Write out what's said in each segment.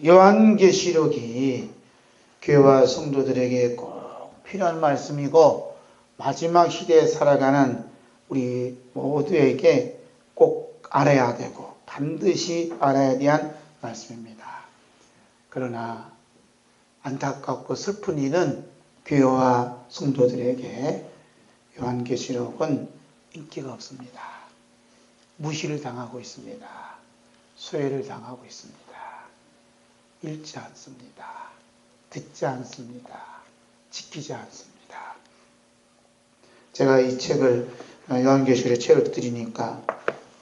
요한계시록이 교회와 성도들에게 꼭 필요한 말씀이고 마지막 시대에 살아가는 우리 모두에게 꼭 알아야 되고 반드시 알아야 대한 말씀입니다. 그러나 안타깝고 슬픈 일은 교회와 성도들에게 요한계시록은 인기가 없습니다. 무시를 당하고 있습니다. 소외를 당하고 있습니다. 읽지 않습니다. 듣지 않습니다. 지키지 않습니다. 제가 이 책을 요한계시록의 책을 드리니까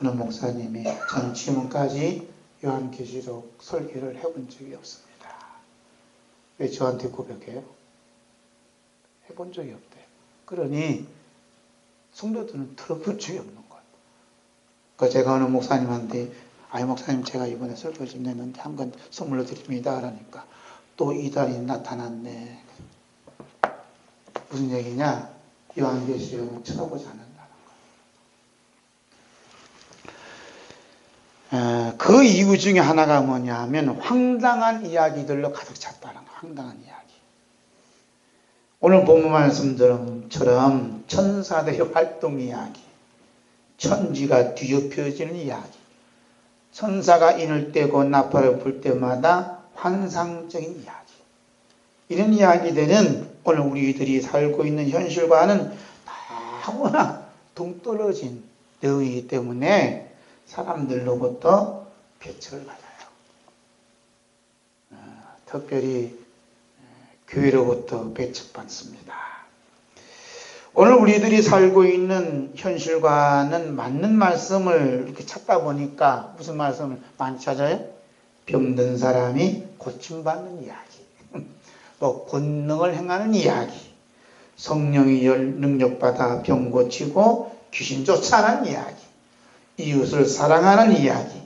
어느 목사님이 저는 지금까지 요한계시록 설교를 해본 적이 없습니다. 왜 저한테 고백해요? 해본 적이 없대요. 그러니 성도들은 들어본 적이 없는 거예요. 그러니까 제가 어느 목사님한테 아이 목사님 제가 이번에 설교 좀 냈는데 한 건 선물로 드립니다. 그러니까 또 이달이 나타났네. 무슨 얘기냐? 요한계시록은 쳐다보지 않는다는 거예요. 그 이유 중에 하나가 뭐냐 하면 황당한 이야기들로 가득 찼다는 거예요. 황당한 이야기. 오늘 본문 말씀처럼 천사들의 활동 이야기, 천지가 뒤엎여지는 이야기, 천사가 인을 떼고 나팔을 불 때마다 환상적인 이야기. 이런 이야기들은 오늘 우리들이 살고 있는 현실과는 너무나 동떨어진 내용이기 때문에 사람들로부터 배척을 받아요. 특별히 교회로부터 배척받습니다. 오늘 우리들이 살고 있는 현실과는 맞는 말씀을 이렇게 찾다 보니까 무슨 말씀을 많이 찾아요? 병든 사람이 고침받는 이야기, 또 권능을 행하는 이야기, 성령이 능력받아 병 고치고 귀신 쫓아내는 이야기, 이웃을 사랑하는 이야기,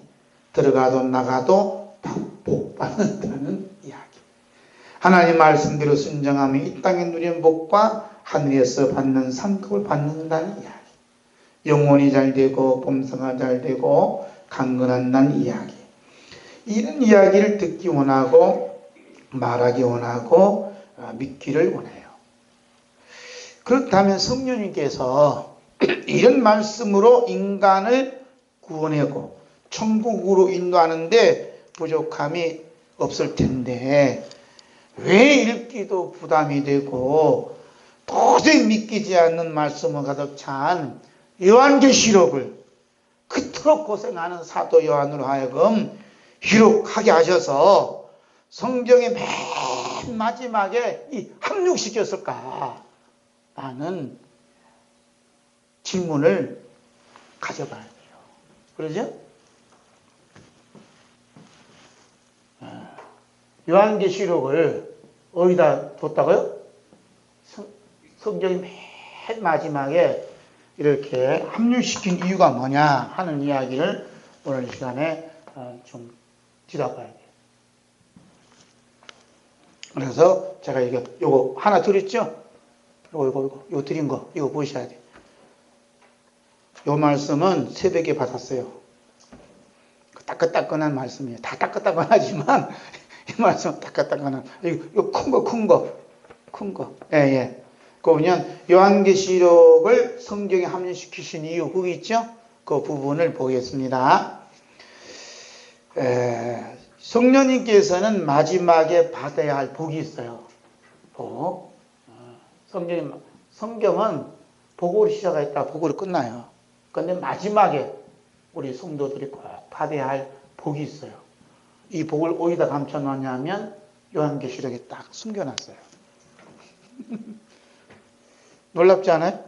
들어가도 나가도 복받는다는 이야기, 하나님 말씀대로 순종하며 이 땅에 누리는 복과 하늘에서 받는 상급을 받는다는 이야기, 영혼이 잘 되고 범사가 잘 되고 강건한다는 이야기, 이런 이야기를 듣기 원하고 말하기 원하고 믿기를 원해요. 그렇다면 성령님께서 이런 말씀으로 인간을 구원하고 천국으로 인도하는데 부족함이 없을 텐데 왜 읽기도 부담이 되고 도저히 믿기지 않는 말씀을 가득 찬 요한계시록을 그토록 고생하는 사도 요한으로 하여금 기록하게 하셔서 성경의 맨 마지막에 합육시켰을까? 라는 질문을 가져봐야 돼요. 그러죠? 요한계시록을 어디다 뒀다고요? 성경의 맨 마지막에 이렇게 합류시킨 이유가 뭐냐 하는 이야기를 오늘 이 시간에 좀 들어봐야 돼요. 그래서 제가 요거 하나 드렸죠? 요거 드린 거, 이거 보셔야 돼요. 요 말씀은 새벽에 받았어요. 따끈따끈한 말씀이에요. 다 따끈따끈하지만 이 말씀은 따끈따끈한, 이거 큰 거. 예. 그거 보면 요한계시록을 성경에 합류시키신 이유, 그거 있죠? 그 부분을 보겠습니다. 성령님께서는 마지막에 받아야 할 복이 있어요. 복. 성경은 복으로 시작했다 복으로 끝나요. 그런데 마지막에 우리 성도들이 꼭 받아야 할 복이 있어요. 이 복을 어디다 감춰놨냐면 요한계시록에 딱 숨겨놨어요. 놀랍지 않아요?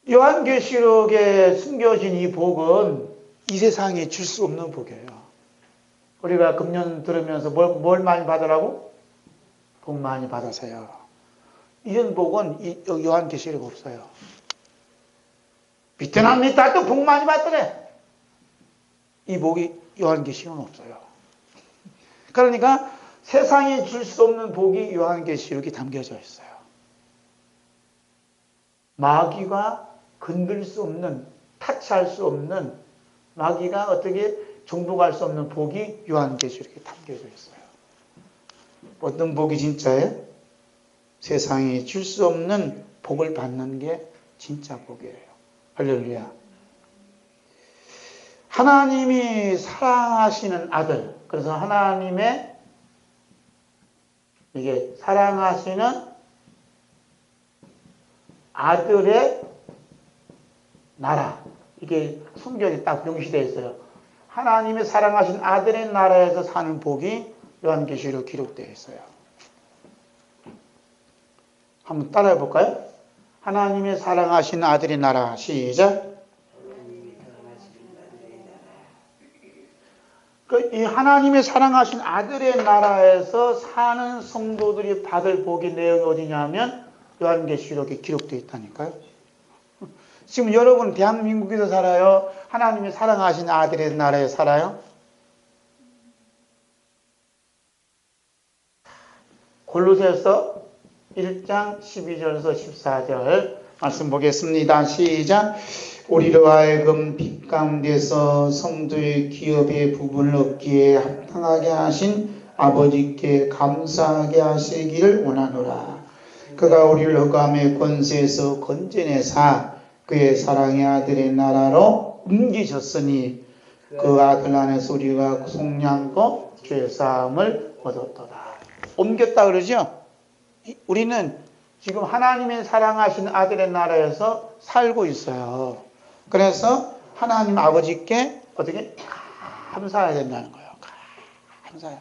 요한계시록에 숨겨진 이 복은 이 세상에 줄 수 없는 복이에요. 우리가 금년 들으면서 뭘 많이 받으라고? 복 많이 받으세요. 이런 복은 요한계시록에 없어요. 밑에는 또 복 많이 받더래. 이 복이 요한계시록은 없어요. 그러니까 세상에 줄 수 없는 복이 요한계시록이 담겨져 있어요. 마귀가 건들 수 없는, 타치할 수 없는, 마귀가 어떻게 정복할 수 없는 복이 요한계시록에 담겨져 있어요. 어떤 복이 진짜예요? 세상에 줄 수 없는 복을 받는 게 진짜 복이에요. 할렐루야. 하나님이 사랑하시는 아들, 그래서 하나님의 이게 사랑하시는 아들의 나라, 이게 성경에 딱 명시되어 있어요. 하나님의 사랑하신 아들의 나라에서 사는 복이 요한계시록 기록되어 있어요. 한번 따라해 볼까요? 하나님의 사랑하신 아들의 나라, 시작. 이 하나님의 사랑하신 아들의 나라에서 사는 성도들이 받을 복의 내용이 어디냐면 요한계시록에 기록되어 있다니까요. 지금 여러분 대한민국에서 살아요? 하나님의 사랑하신 아들의 나라에 살아요? 골로새서 1장 12절에서 14절 말씀 보겠습니다. 시작. 우리로 하여금 빛 가운데서 성도의 기업의 부분을 얻기에 합당하게 하신 아버지께 감사하게 하시기를 원하노라. 그가 우리를 흑암의 권세에서 건져내사 그의 사랑의 아들의 나라로 옮기셨으니 그 아들 안에서 우리가 속량도 죄사함을 얻었도다. 옮겼다 그러죠? 우리는 지금 하나님의 사랑하신 아들의 나라에서 살고 있어요. 그래서 하나님 아버지께 어떻게 감사해야 된다는 거예요. 감사해요.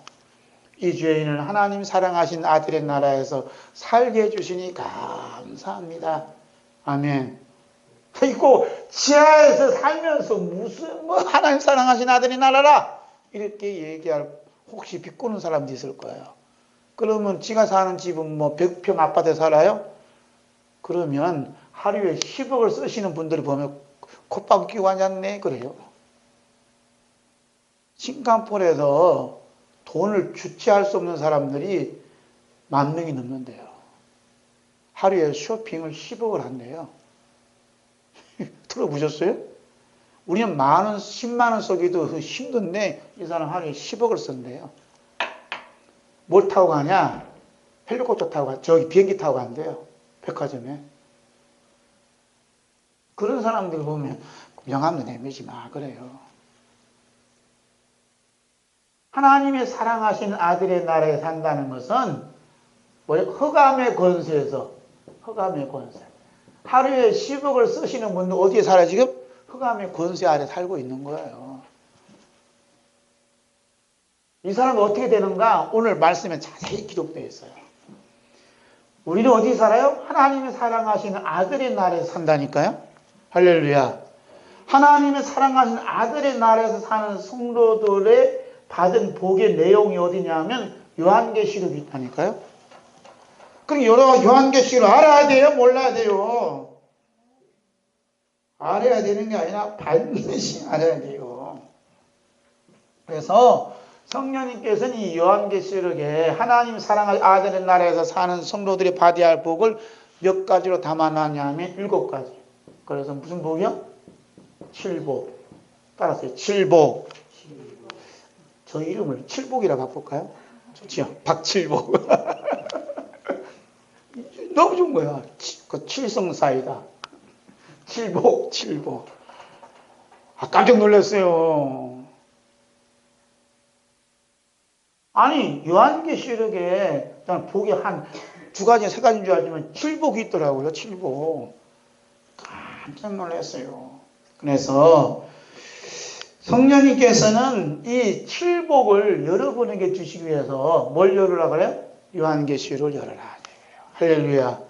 이 죄인을 하나님 사랑하신 아들의 나라에서 살게 해주시니 감사합니다. 아멘. 그리고 지하에서 살면서 무슨 하나님 사랑하신 아들의 나라라 이렇게 얘기할 혹시 비꼬는 사람도 있을 거예요. 그러면 지가 사는 집은 100평 아파트에 살아요? 그러면 하루에 10억을 쓰시는 분들을 보면 콧방 끼고 앉았네 그래요. 싱가포르에서 돈을 주체할 수 없는 사람들이 10,000명이 넘는데요. 하루에 쇼핑을 10억을 한대요. 들어보셨어요? 우리는 10만 원 쓰기도 힘든데 이 사람 하루에 10억을 쓴대요. 뭘 타고 가냐? 헬리콥터 타고 가, 저기 비행기 타고 간대요. 백화점에. 그런 사람들 보면 명함도 내밀지 마 그래요. 하나님의 사랑하신 아들의 나라에 산다는 것은 흑암의 권세에서 흑암의 권세. 하루에 10억을 쓰시는 분들 어디에 살아요 지금? 흑암의 권세 아래 살고 있는 거예요. 이 사람은 어떻게 되는가? 오늘 말씀에 자세히 기록되어 있어요. 우리는 어디 살아요? 하나님의 사랑하시는 아들의 나라에 산다니까요. 할렐루야. 하나님의 사랑하신 아들의 나라에서 사는 성도들의 받은 복의 내용이 어디냐면 요한계시록이 있다니까요. 그럼 요한계시록 알아야 돼요? 몰라야 돼요? 알아야 되는 게 아니라 반드시 알아야 돼요. 그래서 성령님께서는 이 요한계시록에 하나님 사랑할 아들의 나라에서 사는 성도들이 받아야 할 복을 몇 가지로 담아놨냐면 7가지. 그래서 무슨 복이요? 7복. 따라서요. 7복. 저 이름을 칠복이라 바꿀까요? 좋지요. 박칠복. 너무 좋은 거야. 그 칠성사이다. 칠복, 칠복. 깜짝 놀랐어요. 아니, 요한계시록에 복이 한 2가지, 3가지인 줄 알지만 칠복이 있더라고요. 칠복. 깜짝 놀랐어요. 그래서 성령님께서는 이 칠복을 여러분에게 주시기 위해서 뭘 열으라 그래요? 요한계시록을 열어라. 할렐루야.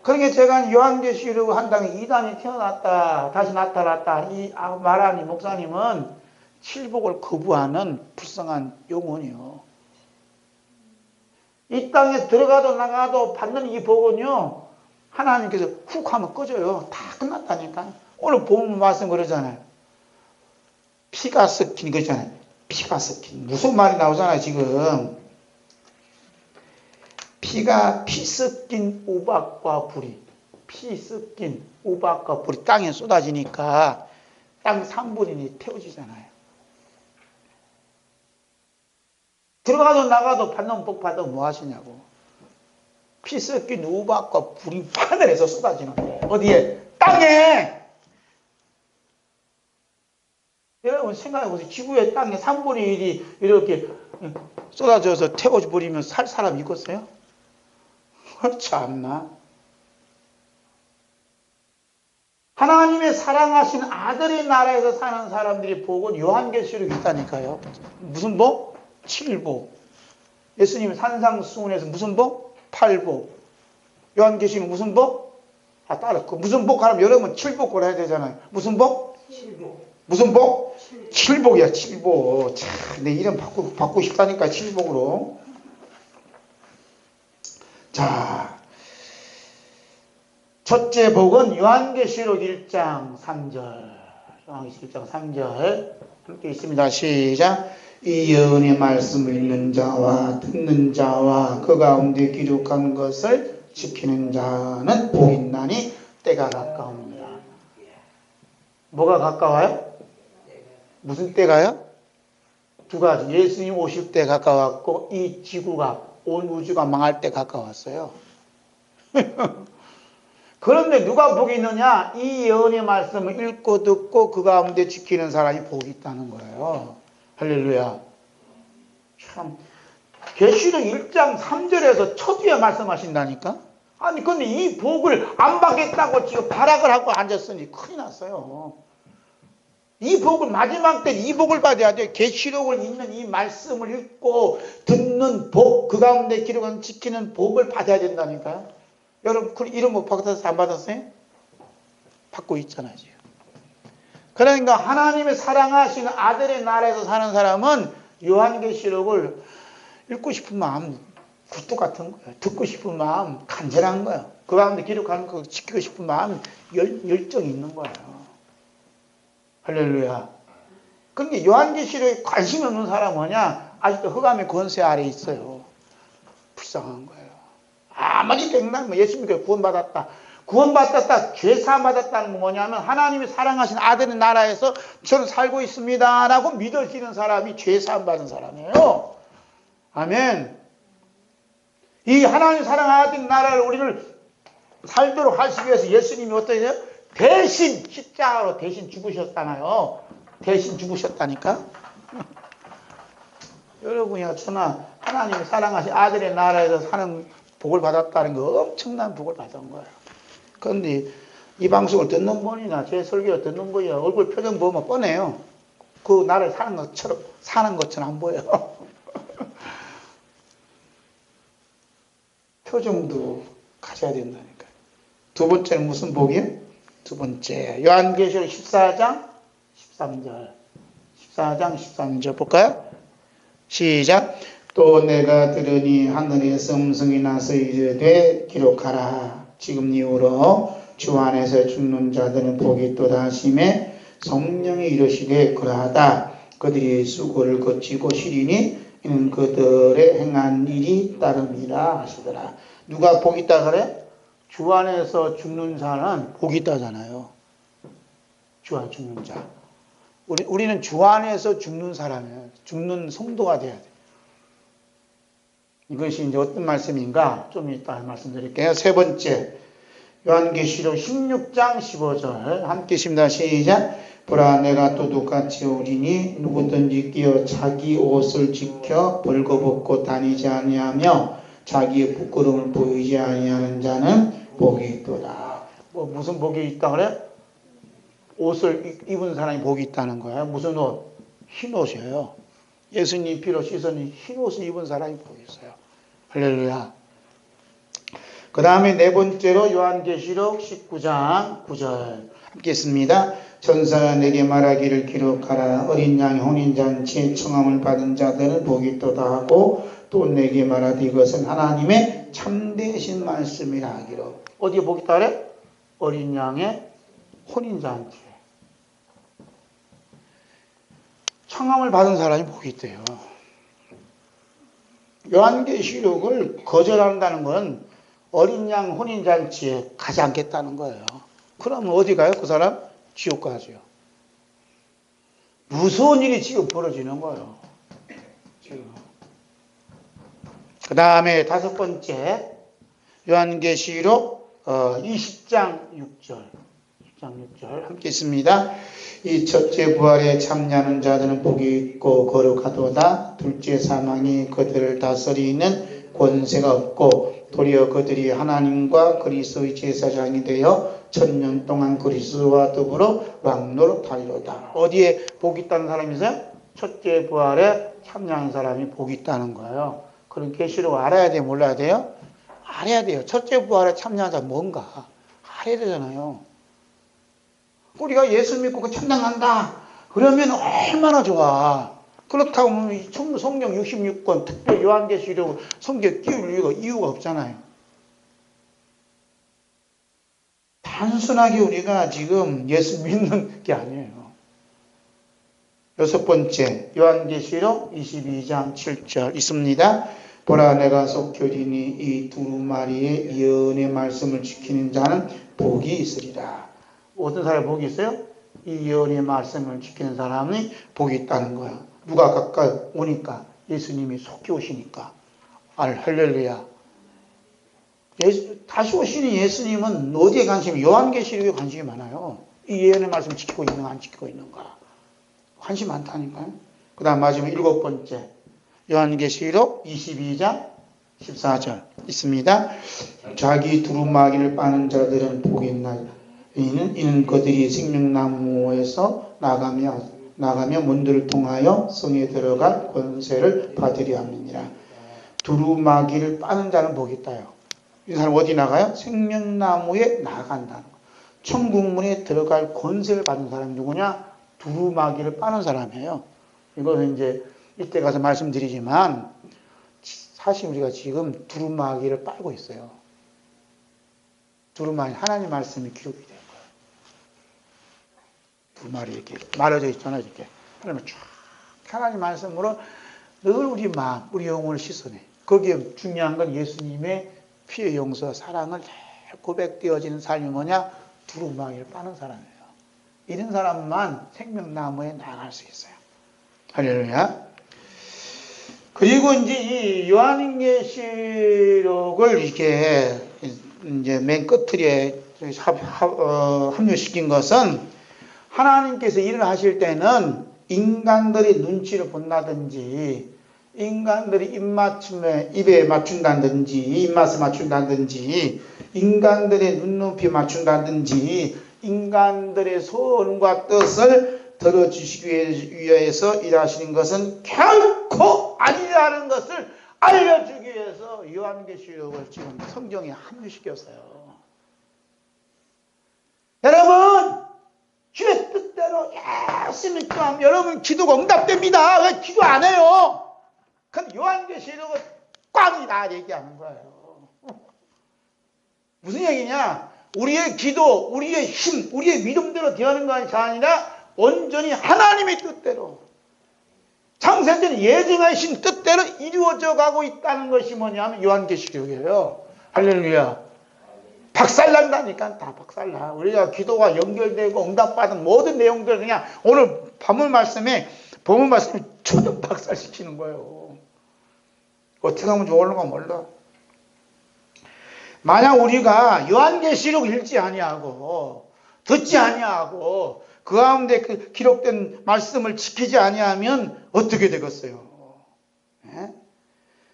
그러니까 제가 요한계시록 한다면 이단이 태어났다, 다시 나타났다 이 말하니 목사님은 칠복을 거부하는 불쌍한 영혼이요. 이 땅에 들어가도 나가도 받는 이 복은요, 하나님께서 훅 하면 꺼져요. 다 끝났다니까. 오늘 본 말씀 그러잖아요. 피가 섞인 거잖아요. 피가 섞인. 무슨 말이 나오잖아요, 지금. 피 섞인 우박과 불이. 피 섞인 우박과 불이 땅에 쏟아지니까 땅 3분의 1이 태워지잖아요. 들어가도 나가도 받는 복 받아 뭐 하시냐고. 피 섞인 우박과 불이 하늘에서 쏟아지는 거예요. 어디에? 땅에! 여러분 생각해보세요. 지구의 땅에 3분의 1이 이렇게 쏟아져서 태워버리면 살 사람 있겠어요? 참나. 하나님의 사랑하신 아들의 나라에서 사는 사람들이 복은 요한계시록이 있다니까요. 무슨 복? 7복. 예수님 산상수훈에서 무슨 복? 8복. 요한계시록 무슨 복? 따라. 무슨 복 하면 여러분 7복을 해야 되잖아요. 무슨 복? 7복. 무슨 복? 7복이야, 7복. 참, 내 이름 바꾸고 싶다니까, 7복으로. 자, 첫째 복은 요한계시록 1장 3절. 요한계시록 1장 3절. 함께 있습니다. 시작. 이 예언의 말씀을 읽는 자와 듣는 자와 그 가운데 기록한 것을 지키는 자는 복 있나니 때가 가까웁니다. 뭐가 가까워요? 무슨 때가요? 두 가지. 예수님 오실 때 가까웠고 이 지구가 온 우주가 망할 때 가까웠어요. 그런데 누가 복이 있느냐? 이 예언의 말씀을 읽고 듣고 그 가운데 지키는 사람이 복이 있다는 거예요. 할렐루야. 참 계시록 1장 3절에서 초두에 말씀하신다니까? 아니 근데 이 복을 안 받겠다고 지금 발악을 하고 앉았으니 큰일 났어요. 이 복을 마지막 때 이 복을 받아야 돼. 계시록을 읽는 이 말씀을 읽고 듣는 복, 그 가운데 기록한 지키는 복을 받아야 된다니까요. 여러분 이런 복 받았어요? 안 받았어요? 받고 있잖아요 지금. 그러니까 하나님의 사랑하시는 아들의 나라에서 사는 사람은 요한계시록을 읽고 싶은 마음 굴뚝 같은 거예요. 듣고 싶은 마음 간절한 거예요. 그 가운데 기록하는 거 지키고 싶은 마음 열정이 있는 거예요. 할렐루야. 그러니까 요한계시록에 관심이 없는 사람은 뭐냐? 아직도 흑암의 권세 아래 있어요. 불쌍한 거예요. 아무리 백날 예수 믿고 구원받았다. 구원받았다. 죄사함 받았다는 건 뭐냐면 하나님이 사랑하신 아들의 나라에서 저는 살고 있습니다. 라고 믿어지는 사람이 죄사함 받은 사람이에요. 아멘. 이 하나님 사랑하는 아들의 나라를 우리를 살도록 하시기 위해서 예수님이 어떻게 해요? 대신 십자가로 대신 죽으셨잖아요. 대신 죽으셨다니까. 여러분이나 저나 하나님이 사랑하신 아들의 나라에서 사는 복을 받았다는 거 엄청난 복을 받은 거예요. 그런데 이 방송을 듣는 분이나 제 설교를 듣는 분이 얼굴 표정 보면 뻔해요. 그 나라에 사는 것처럼 안 보여요. 표정도 가져야 된다니까요. 두 번째는 무슨 복이에요? 두 번째 요한계시록 14장 13절 14장 13절 볼까요? 시작. 또 내가 들으니 하늘에서 음성이 나서 이르되 기록하라. 지금 이후로 주 안에서 죽는 자들은 복이 있도다 하심에 성령이 이르시되 그러하다. 그들이 수고를 거치고 쉬리니 이는 그들의 행한 일이 따름이라 하시더라. 누가 복이 있다 그래? 주 안에서 죽는 자는 복이 있다잖아요. 주 안에 죽는 자. 우리는 주 안에서 죽는 사람이에요. 죽는 성도가 돼야 돼. 이것이 이제 어떤 말씀인가? 좀 이따 말씀드릴게요. 세 번째, 요한계시록 16장 15절. 함께 읽습니다. 시작. 보라, 내가 또 똑같이 오리니 누구든지 끼어 자기 옷을 지켜 벌거벗고 다니지 아니하며 자기의 부끄러움을 보이지 아니하는 자는 복이 있도다. 무슨 복이 있다 그래? 옷을 입은 사람이 복이 있다는 거야. 무슨 옷? 흰 옷이에요. 예수님 피로 씻은 흰 옷을 입은 사람이 복이 있어요. 할렐루야. 그 다음에 네 번째로 요한계시록 19장 9절 함께 있습니다. 천사가 내게 말하기를 기록하라. 어린 양의 혼인잔치에 청함을 받은 자들은 복이 있도다 하고 또 내게 말하되 이것은 하나님의 참되신 말씀이라 하기로. 어디에 복이 있다 그래? 어린 양의 혼인잔치. 청함을 받은 사람이 복이 있대요. 요한계시록을 거절한다는 건 어린 양 혼인잔치에 가지 않겠다는 거예요. 그러면 어디 가요? 그 사람? 지옥 가죠. 무서운 일이 지금 벌어지는 거예요. 지금. 그 다음에 다섯 번째, 요한계시록 20장 6절. 20장 6절 함께 있습니다. 이 첫째 부활에 참여하는 자들은 복이 있고 거룩하도다. 둘째 사망이 그들을 다스리는 권세가 없고 도리어 그들이 하나님과 그리스도의 제사장이 되어 천년 동안 그리스도와 더불어 왕노릇하리로다. 어디에 복이 있다는 사람이 있어요? 첫째 부활에 참여하는 사람이 복이 있다는 거예요. 그런 계시록을 알아야 돼요? 몰라야 돼요? 알아야 돼요. 첫째 부활에 참여하자 뭔가 알아야 되잖아요. 우리가 예수 믿고 그 천당 간다 그러면 얼마나 좋아. 그렇다고 하면 성경 66권 특별 요한계시록 성경 띄울 이유가 없잖아요. 단순하게 우리가 지금 예수 믿는 게 아니에요. 여섯 번째, 요한계시록 22장 7절 있습니다. 보라, 내가 속결이니 이 두루마리의 예언의 말씀을 지키는 자는 복이 있으리라. 어떤 사람이 복이 있어요? 이 예언의 말씀을 지키는 사람이 복이 있다는 거야. 누가 가까이 오니까 예수님이 속히 오시니까. 할렐루야. 다시 오시는 예수님은 어디에 관심이? 요한계시록에 관심이 많아요. 이 예언의 말씀 지키고 있는가 안 지키고 있는가. 관심 많다니까요. 그 다음 마지막 일곱 번째, 요한계시록 22장 14절 있습니다. 자기 두루마기를 빠는 자들은 복이 있나이다. 이는 그들이 생명나무에서 나가며 문들을 통하여 성에 들어갈 권세를 받으려 함이니라. 두루마기를 빠는 자는 복이 있다요. 이 사람 어디 나가요? 생명나무에 나간다는 거. 천국문에 들어갈 권세를 받은 사람이 누구냐? 두루마기를 빠는 사람이에요. 이것은 이제 이때 가서 말씀드리지만 사실 우리가 지금 두루마기를 빨고 있어요. 두루마기, 하나님 말씀이 기록이 돼요. 두루마기 이렇게 말아져 있잖아요. 이렇게 하나님 쫙 하나님 말씀으로 늘 우리 마음, 우리 영혼을 씻어내. 거기에 중요한 건 예수님의 피의 용서, 사랑을 고백되어지는 삶이 뭐냐? 두루마기를 빠는 사람이에요. 이런 사람만 생명나무에 나갈 수 있어요. 할렐루야. 그리고 이제 이 요한계시록을 이렇게 이제 맨 끝에 합류시킨 것은 하나님께서 일을 하실 때는 인간들이 눈치를 본다든지 인간들이 입에 맞춘다든지 입맛을 맞춘다든지 인간들의 눈높이 맞춘다든지 인간들의 소원과 뜻을 들어주시기 위해서 일하시는 것은 결코 아니라는 것을 알려주기 위해서 요한계시록을 지금 성경에 합류시켰어요. 여러분, 주의 뜻대로 열심히 기도하면 여러분 기도가 응답됩니다. 왜 기도 안 해요? 그건 요한계시록은 꽝이다 얘기하는 거예요. 무슨 얘기냐? 우리의 기도, 우리의 힘, 우리의 믿음대로 되는 것이 아니라 온전히 하나님의 뜻대로 창세전 예정하신 뜻대로 이루어져 가고 있다는 것이 뭐냐면 요한계시록이에요. 할렐루야. 박살난다니까. 다 박살나. 우리가 기도가 연결되고 응답받은 모든 내용들 그냥 오늘 본문 말씀에 초점 박살시키는 거예요. 어떻게 하면 좋을까 몰라. 만약 우리가 요한계시록 읽지 아니하고 듣지 아니하고 그 가운데 그 기록된 말씀을 지키지 아니하면 어떻게 되겠어요? 네?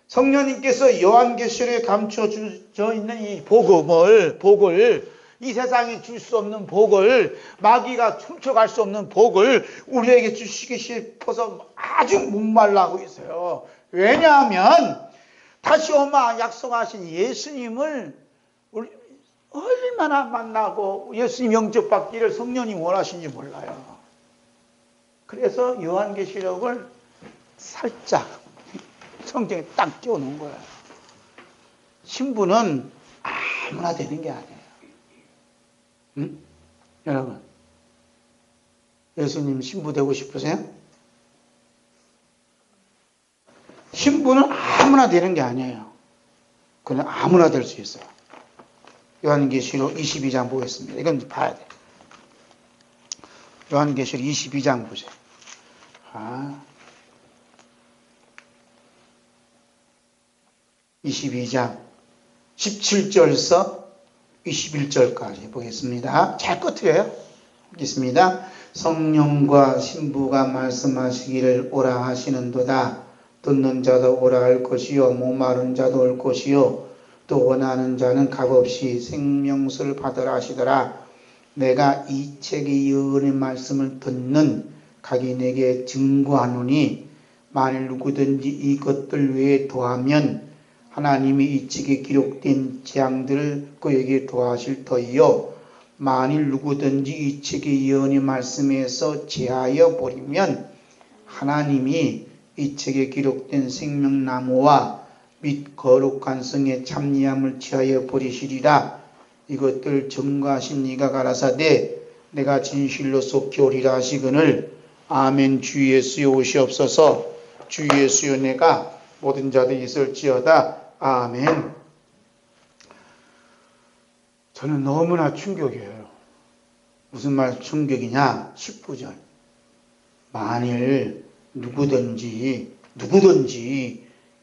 성령님께서 요한계시록에 감춰져 있는 이 복을 이 세상에 줄 수 없는 복을 마귀가 훔쳐갈 수 없는 복을 우리에게 주시기 싶어서 아주 목말라하고 있어요. 왜냐하면 다시 오마 약속하신 예수님을 우리 얼마나 만나고 예수님 영접받기를 성령이 원하시는지 몰라요. 그래서 요한계시록을 살짝 성경에 딱 띄워놓은 거예요. 신부는 아무나 되는 게 아니에요. 응? 여러분, 예수님 신부 되고 싶으세요? 신부는 아무나 되는 게 아니에요. 그냥 아무나 될 수 있어요. 요한계시록 22장 보겠습니다. 이건 봐야 돼. 요한계시록 22장 보세요. 22장 17절서 21절까지 보겠습니다. 잘 꺼트려요. 읽겠습니다. 성령과 신부가 말씀하시기를 오라 하시는도다. 듣는 자도 오라 할 것이요 목마른 자도 올 것이요 또 원하는 자는 값없이 생명수를 받으라 하시더라. 내가 이 책의 예언의 말씀을 듣는 각인에게 증거하노니 만일 누구든지 이것들 외에 더하면 하나님이 이 책에 기록된 재앙들을 그에게 더하실 터이요 만일 누구든지 이 책의 예언의 말씀에서 제하여 버리면 하나님이 이 책에 기록된 생명나무와 및 거룩한 성의 참여함을 취하여 버리시리라. 이것들 증거하신 이가 가라사대 내가 진실로 속히 오리라 하시거늘 아멘. 주 예수여 오시옵소서. 주 예수여 내가 모든 자들이 있을지어다. 아멘. 저는 너무나 충격이에요. 무슨 말 충격이냐? 19절. 만일 누구든지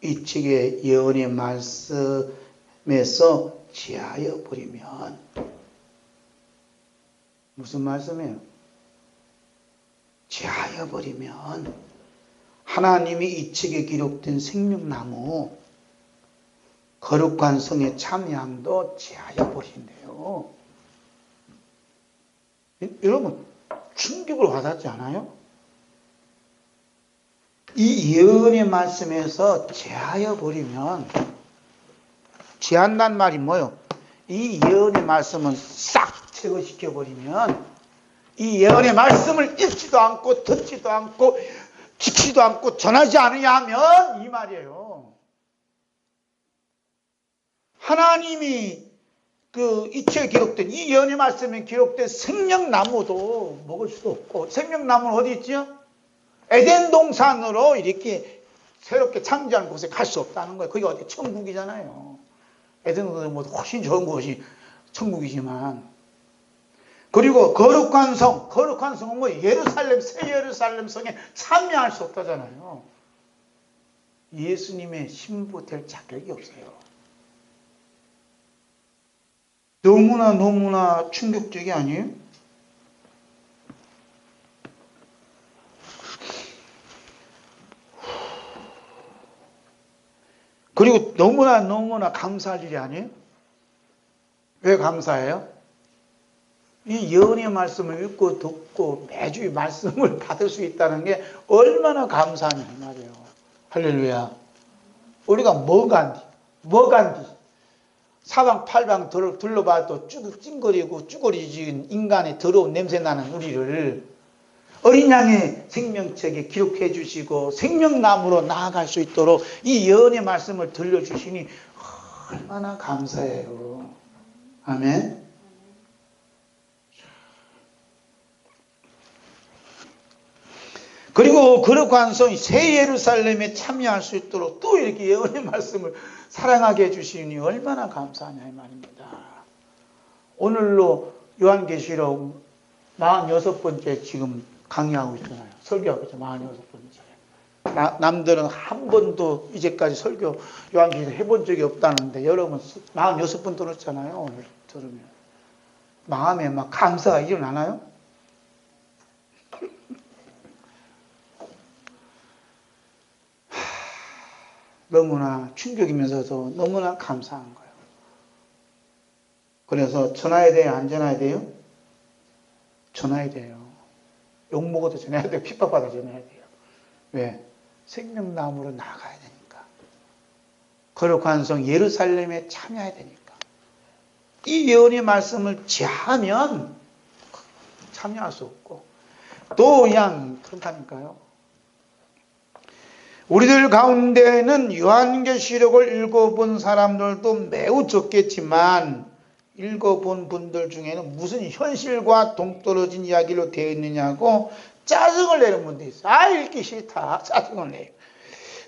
이 책의 예언의 말씀에서 제하여 버리면 무슨 말씀이에요? 제하여 버리면 하나님이 이 책에 기록된 생명나무 거룩한 성의 참여함도 제하여 버린대요. 여러분 충격을 받았지 않아요? 이 예언의 말씀에서 제하여 버리면 제한단 말이 뭐예요? 이 예언의 말씀은 싹 제거시켜 버리면 이 예언의 말씀을 읽지도 않고 듣지도 않고 지키지도 않고 전하지 않으냐 하면 이 말이에요. 하나님이 이 책에 기록된 이 예언의 말씀에 기록된 생명나무도 먹을 수도 없고 생명나무는 어디 있지요? 에덴 동산으로 이렇게 새롭게 창조한 곳에 갈 수 없다는 거예요. 그게 어디 천국이잖아요. 에덴 동산은 훨씬 좋은 곳이 천국이지만 그리고 거룩한 성은 뭐 예루살렘 새 예루살렘 성에 참여할 수 없다잖아요. 예수님의 신부 될 자격이 없어요. 너무나 충격적이 아니에요? 그리고 너무나 감사할 일이 아니에요? 왜 감사해요? 이 예언의 말씀을 읽고 듣고 매주 이 말씀을 받을 수 있다는 게 얼마나 감사하냐 이 말이에요. 할렐루야. 우리가 뭐 간디 사방팔방 둘러봐도 찡거리고 쭈그리진 인간의 더러운 냄새나는 우리를 어린 양의 생명책에 기록해 주시고 생명나무로 나아갈 수 있도록 이 예언의 말씀을 들려주시니 얼마나 감사해요. 아멘. 그리고 거룩한 성이 새 예루살렘에 참여할 수 있도록 또 이렇게 예언의 말씀을 사랑하게 해주시니 얼마나 감사하냐 이 말입니다. 오늘로 요한계시록 46번째 지금 강의하고 있잖아요. 설교하고 있죠. 46번째. 남들은 한 번도 이제까지 설교 요한계시록 해본 적이 없다는데 여러분 46번 들었잖아요. 오늘 들으면 마음에 막 감사가 일어나나요? 너무나 충격이면서도 너무나 감사한 거예요. 그래서 전화해야 돼요? 안 전화해야 돼요? 전화해야 돼요. 욕먹어도 전화해야 돼요? 핍박받아 전화해야 돼요. 왜? 생명나무로 나가야 되니까. 거룩한 성 예루살렘에 참여해야 되니까. 이 예언의 말씀을 제하면 참여할 수 없고 또 그냥 그렇다니까요. 우리들 가운데는 요한계시록을 읽어본 사람들도 매우 적겠지만 읽어본 분들 중에는 무슨 현실과 동떨어진 이야기로 되어 있느냐고 짜증을 내는 분도 있어요. 읽기 싫다. 짜증을 내요.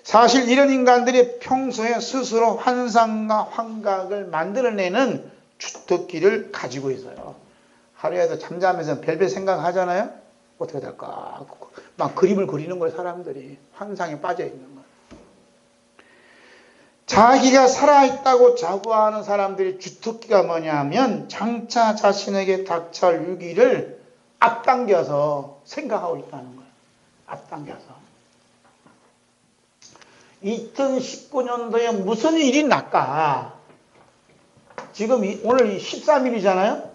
사실 이런 인간들이 평소에 스스로 환상과 환각을 만들어내는 주특기를 가지고 있어요. 하루에도 잠자면서 별별 생각하잖아요. 어떻게 될까? 막 그림을 그리는 거예요. 사람들이 환상에 빠져 있는 거예요. 자기가 살아있다고 자부하는 사람들의 주특기가 뭐냐면 장차 자신에게 닥칠 위기를 앞당겨서 생각하고 있다는 거예요. 앞당겨서. 2019년도에 무슨 일이 날까? 지금 오늘 13일이잖아요?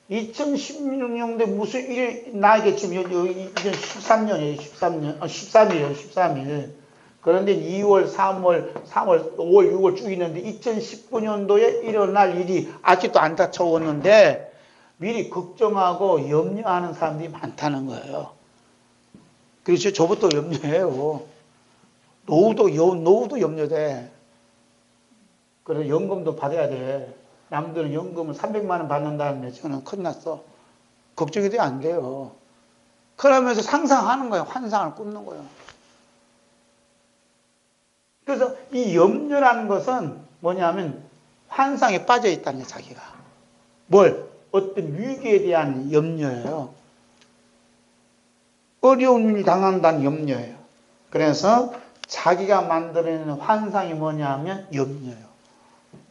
2016년도에 무슨 일이 나겠지만, 2013년이에요, 13일이에요, 13일. 그런데 2월, 3월, 5월, 6월 쭉 있는데 2019년도에 일어날 일이 아직도 안 닥쳐오는데 미리 걱정하고 염려하는 사람들이 많다는 거예요. 그렇죠. 저부터 염려해요. 노후도 염려돼. 그래서 연금도 받아야 돼. 남들은 연금을 300만 원 받는다는데 저는 큰일 났어. 걱정이 돼 안 돼요. 그러면서 상상하는 거예요. 환상을 꾸는 거예요. 그래서 이 염려라는 것은 뭐냐면 환상에 빠져 있다는 거예요, 자기가. 어떤 위기에 대한 염려예요. 어려운 일을 당한다는 염려예요. 그래서 자기가 만들어내는 환상이 뭐냐면 염려예요.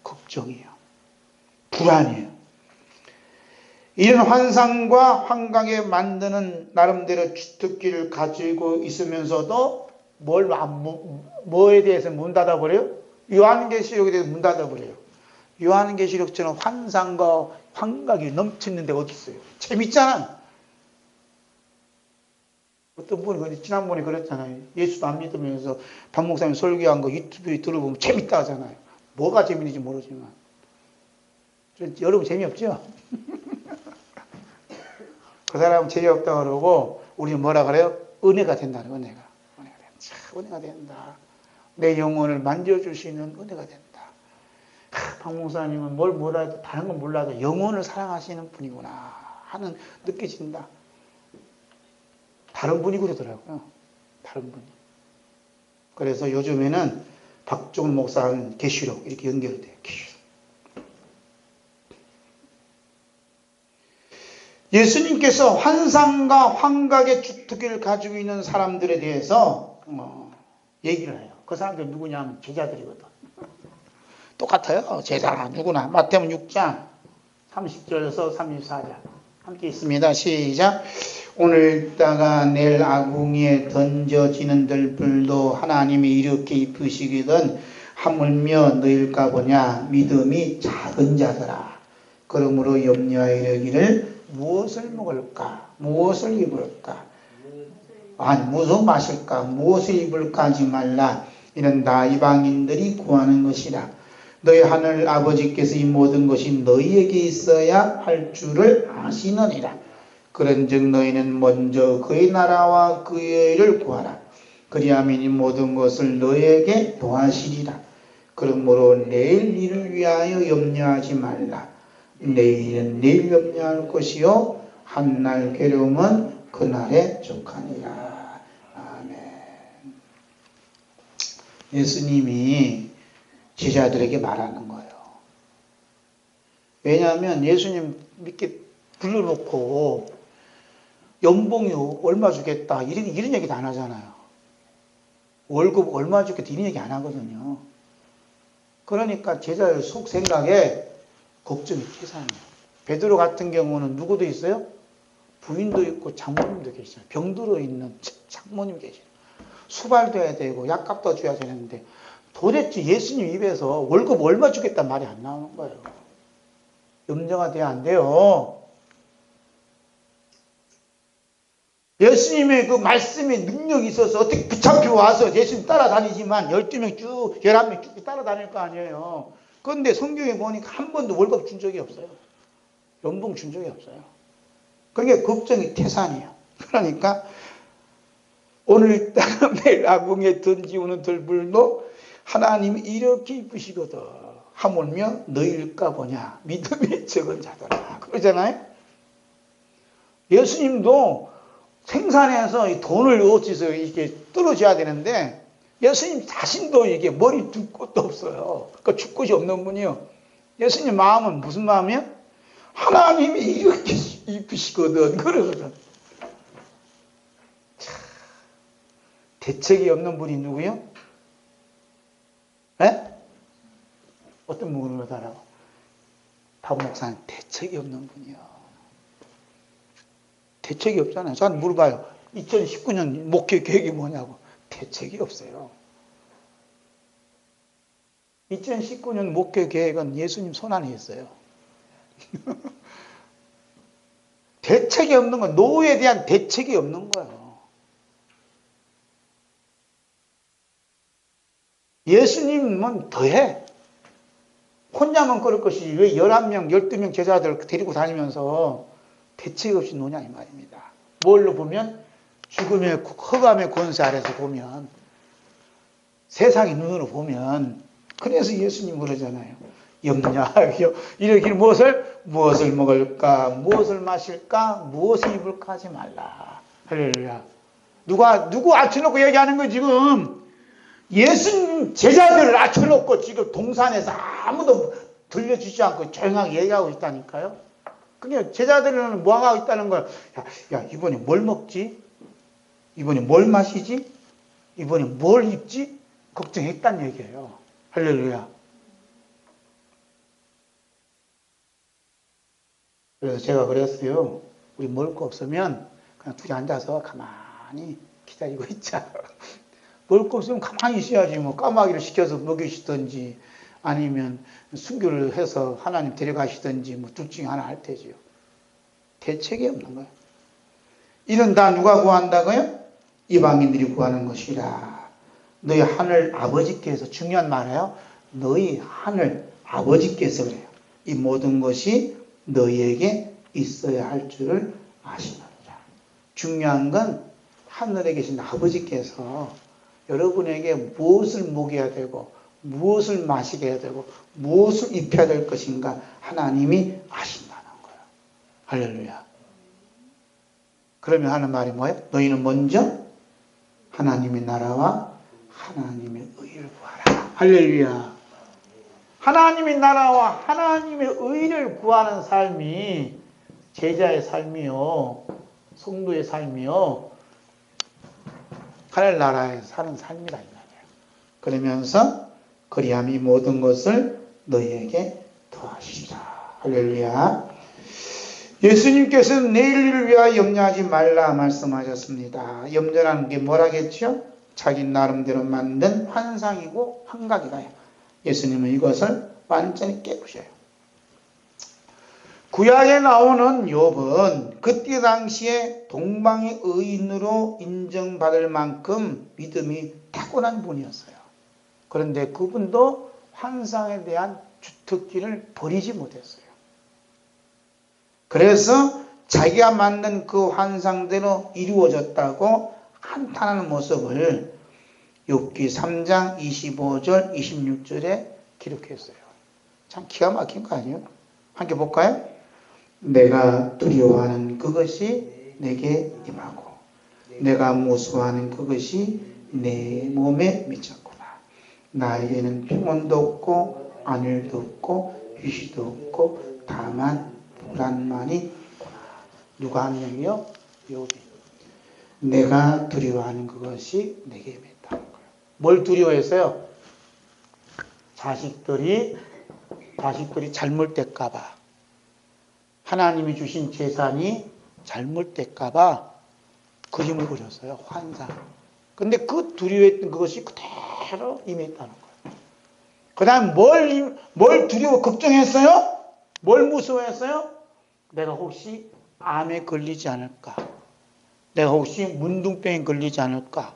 걱정이에요. 불안이에요. 이런 환상과 환각에 만드는 나름대로 주특기를 가지고 있으면서도 뭐에 대해서 문 닫아버려요? 요한계시록에 대해서 문 닫아버려요. 요한계시록처럼 환상과 환각이 넘치는 데가 어디 있어요? 재밌잖아. 어떤 분이 지난번에 그랬잖아요. 예수도 안 믿으면서 박 목사님 설교한 거 유튜브에 들어보면 재밌다 하잖아요. 뭐가 재밌는지 모르지만. 여러분 재미없죠? 그 사람은 재미없다고 그러고 우리는 뭐라 그래요? 은혜가 된다는 은혜가. 은혜가 된다. 내 영혼을 만져줄 수 있는 은혜가 된다. 박 목사님은 뭐라 해도 다른 건 몰라도 영혼을 사랑하시는 분이구나 하는 느껴진다. 다른 분이 그러더라고요. 다른 분이. 그래서 요즘에는 박종훈 목사는 계시록 이렇게 연결돼요. 계시록. 예수님께서 환상과 환각의 주특기를 가지고 있는 사람들에 대해서 얘기를 해요. 그 사람들 누구냐면 제자들이거든. 똑같아요. 제자 누구나. 마태복음 6장 30절에서 34절 함께 있습니다. 시작. 오늘 있다가 내일 아궁이에 던져지는 들불도 하나님이 이렇게 입으시거든 하물며 너일까 보냐. 믿음이 작은 자들아. 그러므로 염려하여 이르기를 무엇을 먹을까? 무엇을 입을까? 아니 무엇을 마실까? 무엇을 입을까 하지 말라. 이는 다 이방인들이 구하는 것이라. 너희 하늘 아버지께서 이 모든 것이 너희에게 있어야 할 줄을 아시느니라. 그런즉 너희는 먼저 그의 나라와 그의 의를 구하라. 그리하면 이 모든 것을 너희에게 더하시리라. 그러므로 내일 일을 위하여 염려하지 말라. 내일은 내일 염려할 것이요 한날 괴로움은 그날에 족하니라. 아멘. 예수님이 제자들에게 말하는 거예요. 왜냐하면 예수님 이렇게 불러놓고 연봉이 얼마 주겠다 이런 얘기도 안 하잖아요. 월급 얼마 주겠다 이런 얘기 안 하거든요. 그러니까 제자의 속 생각에 걱정이 태산이에요. 베드로 같은 경우는 누구도 있어요? 부인도 있고 장모님도 계시잖아요. 병들어 있는 장모님 계시죠. 수발돼야 되고 약값도 줘야 되는데 도대체 예수님 입에서 월급 얼마 주겠다는 말이 안 나오는 거예요. 염려가 돼야 안 돼요. 예수님의 그 말씀의 능력이 있어서 어떻게 붙잡혀 와서 예수님 따라다니지만 12명 쭉 11명 쭉 따라다닐 거 아니에요. 그런데 성경에 보니까 한 번도 월급 준 적이 없어요. 연봉 준 적이 없어요. 그게 걱정이 태산이에요. 그러니까 오늘 따라 내일 아궁에 던지우는 들불도 하나님이 이렇게 입으시거든. 하물며 너희일까 보냐. 믿음이 적은 자들아. 그러잖아요. 예수님도 생산해서 이 돈을 어찌서 이렇게 떨어져야 되는데 예수님 자신도 이게 머리 둘 곳도 없어요. 그러니까 줄 곳이 없는 분이요. 예수님 마음은 무슨 마음이에요? 하나님이 이렇게 입으시거든. 그러거든. 대책이 없는 분이 누구요? 네? 어떤 분을 그러더라고. 박 목사님 대책이 없는 분이요. 대책이 없잖아요. 저한테 물어봐요. 2019년 목회 계획이 뭐냐고. 대책이 없어요. 2019년 목회 계획은 예수님 손안에 있어요. 대책이 없는 건 노후에 대한 대책이 없는 거예요. 예수님은 더해. 혼자만 걸을 것이 왜 11명, 12명 제자들 데리고 다니면서 대책 없이 노냐 이 말입니다. 뭘로 보면 죽음의 흑암의 권세 아래서 보면 세상의 눈으로 보면 그래서 예수님 그러잖아요. 염려하여 이르기를 무엇을 먹을까 무엇을 마실까 무엇을 입을까 하지 말라. 할렐루야. 누구 앉혀놓고 얘기하는 거 지금 예수님 제자들을 앉혀놓고 지금 동산에서 아무도 들려주지 않고 조용하게 얘기하고 있다니까요. 그게 제자들은 뭐 하고 있다는 걸, 야, 이번에 뭘 먹지? 이번에 뭘 마시지? 이번에 뭘 입지? 걱정했단 얘기예요. 할렐루야. 그래서 제가 그랬어요. 우리 먹을 거 없으면 그냥 둘이 앉아서 가만히 기다리고 있자. 먹을 거 없으면 가만히 있어야지. 뭐 까마귀를 시켜서 먹이시든지 아니면 순교를 해서 하나님 데려가시든지 뭐 둘 중에 하나 할 테지요. 대책이 없는 거예요. 이는 다 누가 구한다고요? 이방인들이 구하는 것이라. 너희 하늘 아버지께서, 중요한 말이에요. 너희 하늘 아버지께서 그래요. 이 모든 것이 너희에게 있어야 할 줄을 아시느니라. 중요한 건 하늘에 계신 아버지께서 여러분에게 무엇을 먹여야 되고 무엇을 마시게 해야 되고 무엇을 입혀야 될 것인가 하나님이 아신다는 거예요. 할렐루야. 그러면 하는 말이 뭐예요? 너희는 먼저 하나님의 나라와 하나님의 의를 구하라. 할렐루야. 하나님의 나라와 하나님의 의를 구하는 삶이 제자의 삶이요, 성도의 삶이요, 하늘 나라에 사는 삶이라 이 말이에요. 그러면서 그리함이 모든 것을 너희에게 더하시리라. 할렐루야. 예수님께서는 내일 일을 위하여 염려하지 말라 말씀하셨습니다. 염려라는 게 뭐라겠죠? 자기 나름대로 만든 환상이고 환각이다. 예수님은 이것을 완전히 깨부셔요. 구약에 나오는 욥은 그때 당시에 동방의 의인으로 인정받을 만큼 믿음이 타고난 분이었어요. 그런데 그분도 환상에 대한 주특기를 버리지 못했어요. 그래서 자기가 만든 그 환상대로 이루어졌다고 한탄하는 모습을 욥기 3장 25절 26절에 기록했어요. 참 기가 막힌 거 아니에요? 함께 볼까요? 내가 두려워하는 그것이 내게 임하고 내가 무서워하는 그것이 내 몸에 미쳤구나. 나에게는 평온도 없고 안일도 없고 휴식도 없고 다만 불안만이 있구나. 누가 한 얘기요? 욥이. 내가 두려워하는 그것이 내게 임했다는 거예요. 뭘 두려워했어요? 자식들이 잘못될까 봐. 하나님이 주신 재산이 잘못될까 봐 그림을 그렸어요. 환상. 근데 그 두려워했던 그것이 그대로 임했다는 거예요. 그 다음 뭘 두려워 걱정했어요? 뭘 무서워했어요? 내가 혹시 암에 걸리지 않을까? 내가 혹시 문둥병에 걸리지 않을까?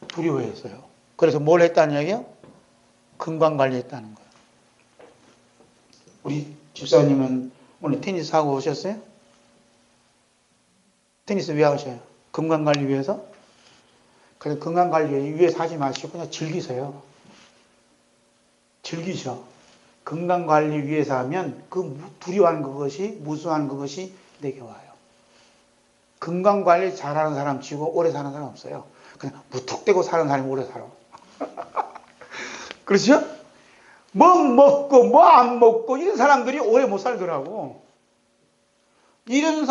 두려워했어요. 그래서 뭘 했다는 얘기예요? 건강관리했다는 거예요. 우리 집사님은 오늘 테니스 하고 오셨어요? 테니스 왜 하셔요? 건강관리 위해서? 그래서 건강관리 위해서 하지 마시고 그냥 즐기세요. 즐기셔. 건강관리 위해서 하면 그 두려워하는 그것이, 무서워하는 그것이 내게 와요. 건강관리 잘하는 사람 치고 오래 사는 사람 없어요. 그냥 무턱대고 사는 사람이 오래 살아. 그렇죠? 뭐 먹고 뭐 안 먹고 이런 사람들이 오래 못 살더라고. 이런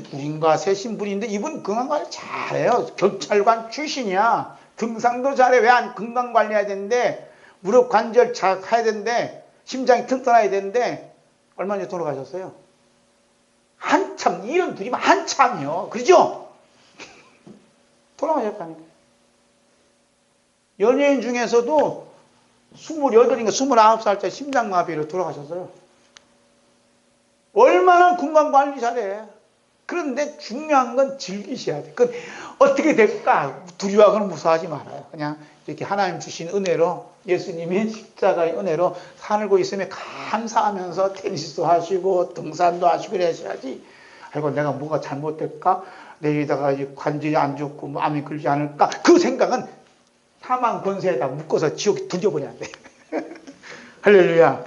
분인가 세신 분인데 이분 건강관리 잘해요. 경찰관 출신이야. 등산도 잘해. 왜 안 건강관리해야 되는데 무릎 관절 자극해야 되는데, 심장이 튼튼해야 되는데, 얼마 전에 돌아가셨어요. 한참, 이런 둘이면 한참이요. 그러죠? 돌아가셨다니까요. 연예인 중에서도 28인가 29살짜리 심장마비로 돌아가셨어요. 얼마나 건강관리 잘해. 그런데 중요한 건 즐기셔야 돼. 그건 어떻게 될까? 두려워하고는 무서워하지 말아요. 그냥 이렇게 하나님 주신 은혜로, 예수님이 십자가의 은혜로 살고 있으면 감사하면서 테니스도 하시고 등산도 하시고 그러셔야지. 아이고 내가 뭐가 잘못될까? 내일다가 관절이 안 좋고 뭐 암이 걸리지 않을까? 그 생각은 사망 권세에다 묶어서 지옥에 던져버려야 돼. 할렐루야.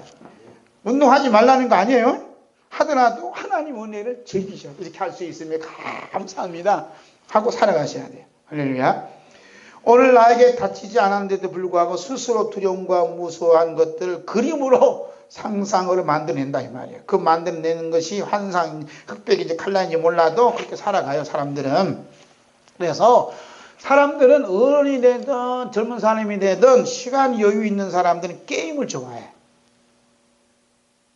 운동하지 말라는 거 아니에요? 하더라도 하나님 은혜를 즐기셔야 돼. 이렇게 할 수 있으면 감사합니다 하고 살아가셔야 돼요. 할렐루야. 오늘 나에게 다치지 않았는데도 불구하고 스스로 두려움과 무서워한 것들을 그림으로 상상으로 만들어낸다 이 말이에요. 그 만들어내는 것이 환상, 흑백인지 칼라인지 몰라도 그렇게 살아가요, 사람들은. 그래서 사람들은 어른이 되든 젊은 사람이 되든 시간 여유 있는 사람들은 게임을 좋아해.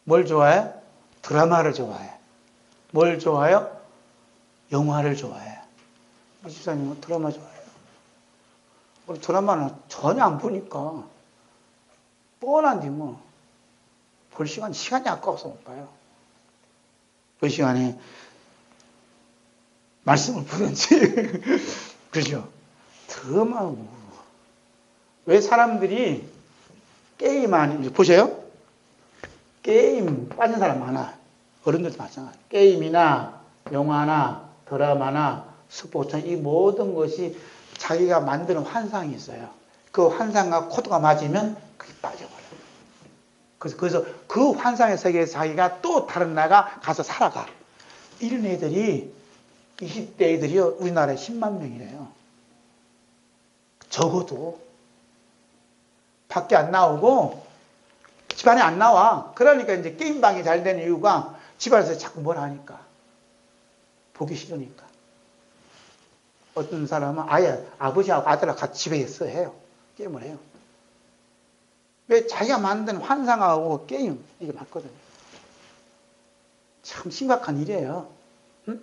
뭘 좋아해? 드라마를 좋아해. 뭘 좋아해요? 영화를 좋아해. 집사님은 드라마 좋아해요. 우리 드라마는 전혀 안 보니까 뻔한데 뭐 볼 시간이 아까워서 못 봐요. 그 시간에 말씀을 보든지 그죠? 드라마 왜 사람들이 게임 아니 보세요. 게임 빠진 사람 많아. 어른들도 마찬가지. 게임이나 영화나 드라마나 스포츠 이 모든 것이 자기가 만드는 환상이 있어요. 그 환상과 코드가 맞으면 그게 빠져버려요. 그래서 그 환상의 세계에서 자기가 또 다른 나라가 가서 살아가. 이런 애들이 20대 애들이 우리나라에 10만 명이래요. 적어도 밖에 안 나오고 집안에 안 나와. 그러니까 이제 게임방이 잘 되는 이유가 집안에서 자꾸 뭘 하니까. 보기 싫으니까. 어떤 사람은 아예 아버지하고 아들하고 같이 집에 있어 해요. 게임을 해요. 왜? 자기가 만든 환상하고 게임 이게 맞거든요. 참 심각한 일이에요. 응?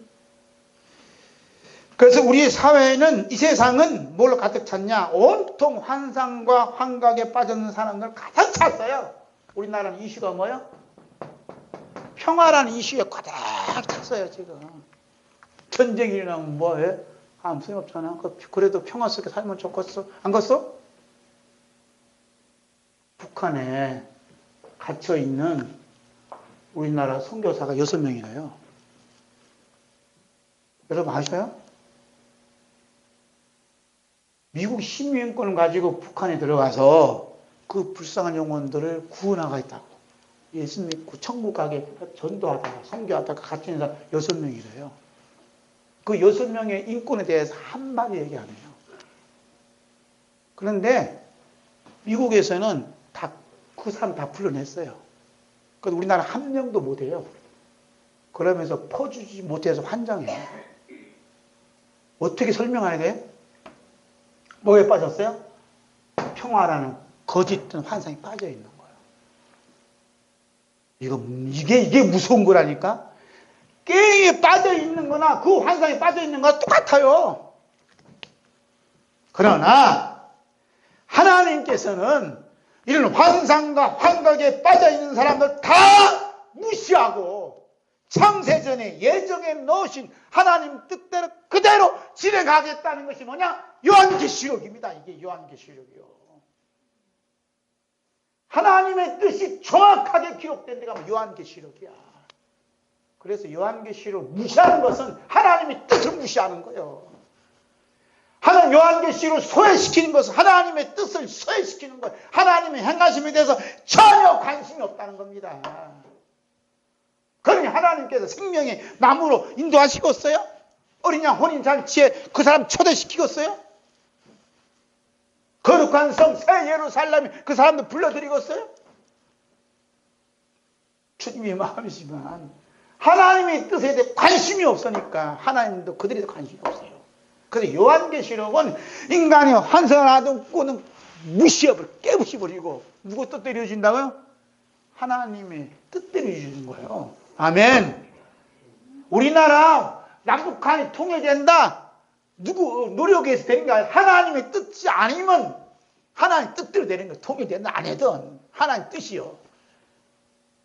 그래서 우리 사회는 이 세상은 뭘로 가득 찼냐? 온통 환상과 환각에 빠져있는 사람들 가득 찼어요. 우리나라는 이슈가 뭐예요? 평화라는 이슈에 가득 찼어요 지금. 전쟁이 일어나면 뭐해? 아무 소용없잖아. 그래도 평화 속에 살면 좋겠어? 안 그렇소? 북한에 갇혀있는 우리나라 선교사가 6명이래요. 여러분 아셔요? 미국 시민권을 가지고 북한에 들어가서 그 불쌍한 영혼들을 구원하고 있다고. 예수 믿고 천국 가게 전도하다가 선교하다가 갇힌 사람 6명이래요. 그 6명의 인권에 대해서 한마디 얘기 안 해요. 그런데 미국에서는 그 사람 다 불러냈어요. 그런데 우리나라 한 명도 못 해요. 그러면서 퍼주지 못해서 환장해요. 어떻게 설명해야 돼요? 뭐에 빠졌어요? 평화라는 거짓된 환상에 빠져 있는 거예요. 이게 무서운 거라니까? 게임에 빠져 있는 거나 그 환상에 빠져 있는 거나 똑같아요. 그러나 하나님께서는 이런 환상과 환각에 빠져 있는 사람들 다 무시하고 창세전에 예정에 넣으신 하나님 뜻대로 그대로 진행하겠다는 것이 뭐냐? 요한계시록입니다. 이게 요한계시록이요. 하나님의 뜻이 정확하게 기록된 데가 요한계시록이야. 그래서 요한계시록 무시하는 것은 하나님의 뜻을 무시하는 거예요. 하나님 요한계시록 소외시키는 것은 하나님의 뜻을 소외시키는 거예요. 하나님의 행하심에 대해서 전혀 관심이 없다는 겁니다. 그러니 하나님께서 생명의 나무로 인도하시겠어요? 어린 양 혼인잔치에 그 사람 초대시키겠어요? 거룩한 성 새 예루살렘에 그 사람들 불러드리겠어요? 주님의 마음이지만 하나님의 뜻에 대해 관심이 없으니까 하나님도 그들에 대해 관심이 없어요. 그래서 요한계시록은 인간이 환상을 하든 꾸는 무시해버리고 깨부셔버리고 누구 뜻대로 이루어진다고요? 하나님의 뜻대로 이루어지는 거예요. 아멘. 우리나라 남북한이 통일된다. 누구 노력해서 되는 게 아니라 하나님의 뜻이 아니면 하나님 뜻대로 되는 거예요. 통일된다 안 해도 하나님 뜻이요.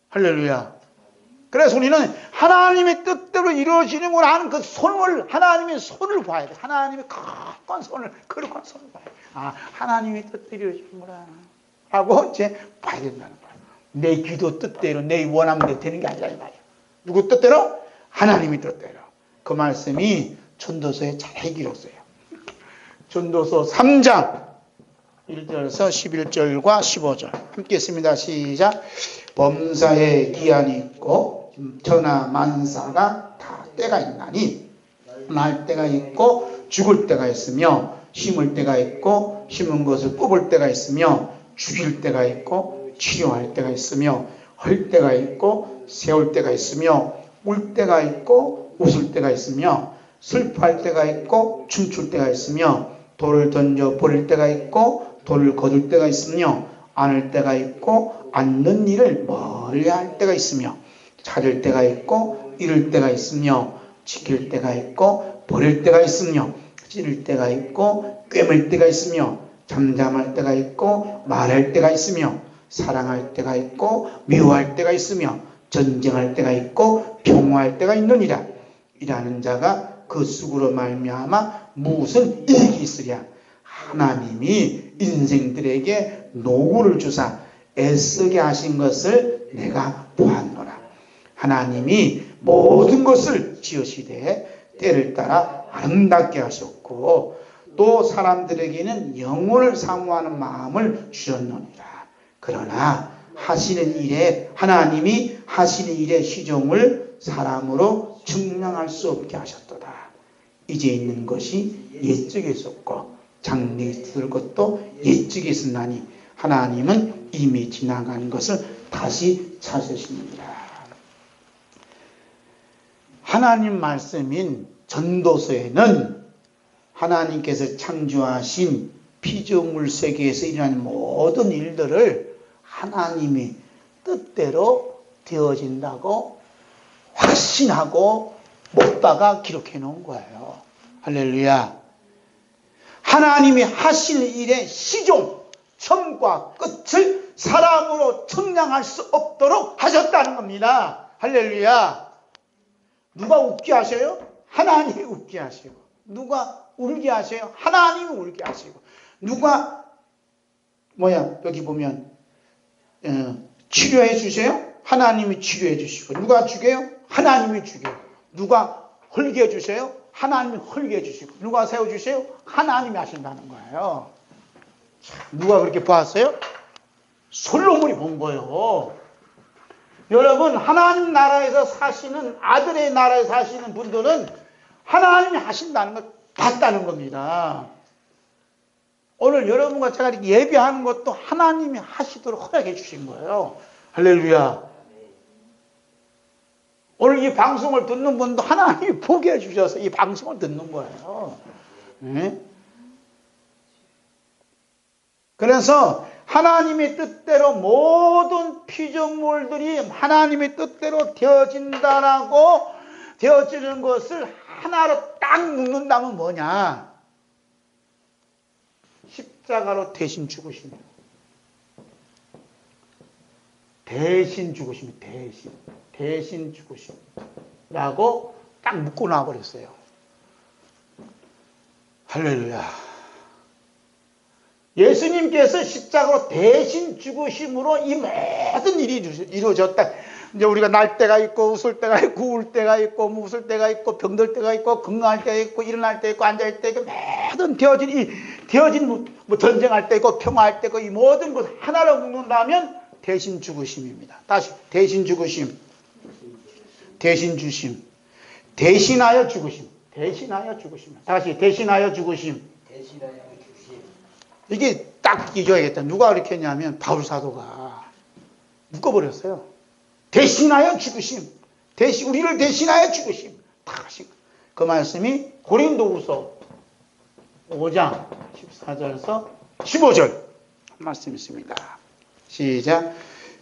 할렐루야. 그래서 우리는 하나님의 뜻대로 이루어지는구나 하는 그 손을, 하나님의 손을 봐야 돼. 하나님의 거룩한 손을, 거룩한 손을 봐야 돼. 아, 하나님의 뜻대로 이루어지는구나 하고 이제 봐야 된다는 거야. 내 기도 뜻대로, 내 원함대로 되는 게 아니라 이 말이야. 누구 뜻대로? 하나님의 뜻대로. 그 말씀이 전도서에 잘 기록돼요. 전도서 3장 1절에서 11절과 15절 함께 했습니다. 시작. 범사에 기한이 있고 천하 만사가 다 때가 있나니 날 때가 있고 죽을 때가 있으며 심을 때가 있고 심은 것을 뽑을 때가 있으며 죽일 때가 있고 치료할 때가 있으며 헐 때가 있고 세울 때가 있으며 울 때가 있고 웃을 때가 있으며 슬퍼할 때가 있고 춤출 때가 있으며 돌을 던져 버릴 때가 있고 돌을 거둘 때가 있으며 안을 때가 있고 앉는 일을 멀리할 때가 있으며 찾을 때가 있고 잃을 때가 있으며 지킬 때가 있고 버릴 때가 있으며 찌를 때가 있고 꿰맬 때가 있으며 잠잠할 때가 있고 말할 때가 있으며 사랑할 때가 있고 미워할 때가 있으며 전쟁할 때가 있고 평화할 때가 있느니라. 일하는 자가 그 쑥으로 말미암아 무슨 이익이 있으랴. 하나님이 인생들에게 노고를 주사 애쓰게 하신 것을 내가 보았노라. 하나님이 모든 것을 지으시되 때를 따라 아름답게 하셨고 또 사람들에게는 영혼을 사모하는 마음을 주셨느니라. 그러나 하시는 일에 하나님이 하시는 일의 시종을 사람으로 측량할 수 없게 하셨도다. 이제 있는 것이 옛적에 있었고 장래에 있을 것도 옛적에 있었나니 하나님은 이미 지나간 것을 다시 찾으십니다. 하나님 말씀인 전도서에는 하나님께서 창조하신 피조물 세계에서 일어나는 모든 일들을 하나님의 뜻대로 되어진다고 확신하고 못 박아 기록해 놓은 거예요. 할렐루야. 하나님이 하실 일의 시종, 처음과 끝을 사람으로 측량할 수 없도록 하셨다는 겁니다. 할렐루야. 누가 웃게 하셔요? 하나님이 웃게 하시고. 누가 울게 하셔요? 하나님이 울게 하시고. 누가 여기 보면 치료해 주세요? 하나님이 치료해 주시고. 누가 죽여요? 하나님이 죽여요. 누가 헐게 해 주세요? 하나님이 헐게 해 주시고. 누가 세워 주세요? 하나님이 하신다는 거예요. 누가 그렇게 보았어요? 솔로몬이 본 거예요. 여러분, 하나님 나라에서 사시는, 아들의 나라에 사시는 분들은 하나님이 하신다는 걸 봤다는 겁니다. 오늘 여러분과 제가 이렇게 예배하는 것도 하나님이 하시도록 허락해 주신 거예요. 할렐루야. 오늘 이 방송을 듣는 분도 하나님이 보게 해주셔서 이 방송을 듣는 거예요. 네? 그래서 하나님의 뜻대로 모든 피조물들이 하나님의 뜻대로 되어진다라고 되어지는 것을 하나로 딱 묶는다면 뭐냐? 십자가로 대신 죽으시면. 대신 죽으시면 대신 죽으시라고 딱 묶고 놔버렸어요. 할렐루야. 예수님께서 십자가로 대신 죽으심으로 이 모든 일이 이루어졌다. 이제 우리가 날 때가 있고 웃을 때가 있고 울 때가 있고 웃을 때가 있고 병들 때가 있고 건강할 때가 있고 일어날 때 있고 앉을 때 있고 모든 되어진 뭐 전쟁할 때 있고 평화할 때 있고 이 모든 것 하나로 묶는다면 대신 죽으심입니다. 다시 대신 죽으심, 대신 주심, 대신하여 죽으심, 대신하여 죽으심. 다시 대신하여 죽으심. 대신하여 주심. 이게 딱 잊어야겠다. 누가 그렇게 했냐면 바울 사도가 묶어버렸어요. 대신하여 죽으심, 우리를 대신하여 죽으심. 다 하신 거예요. 그 말씀이 고린도후서 5장 14절에서 15절 말씀 있습니다. 시작.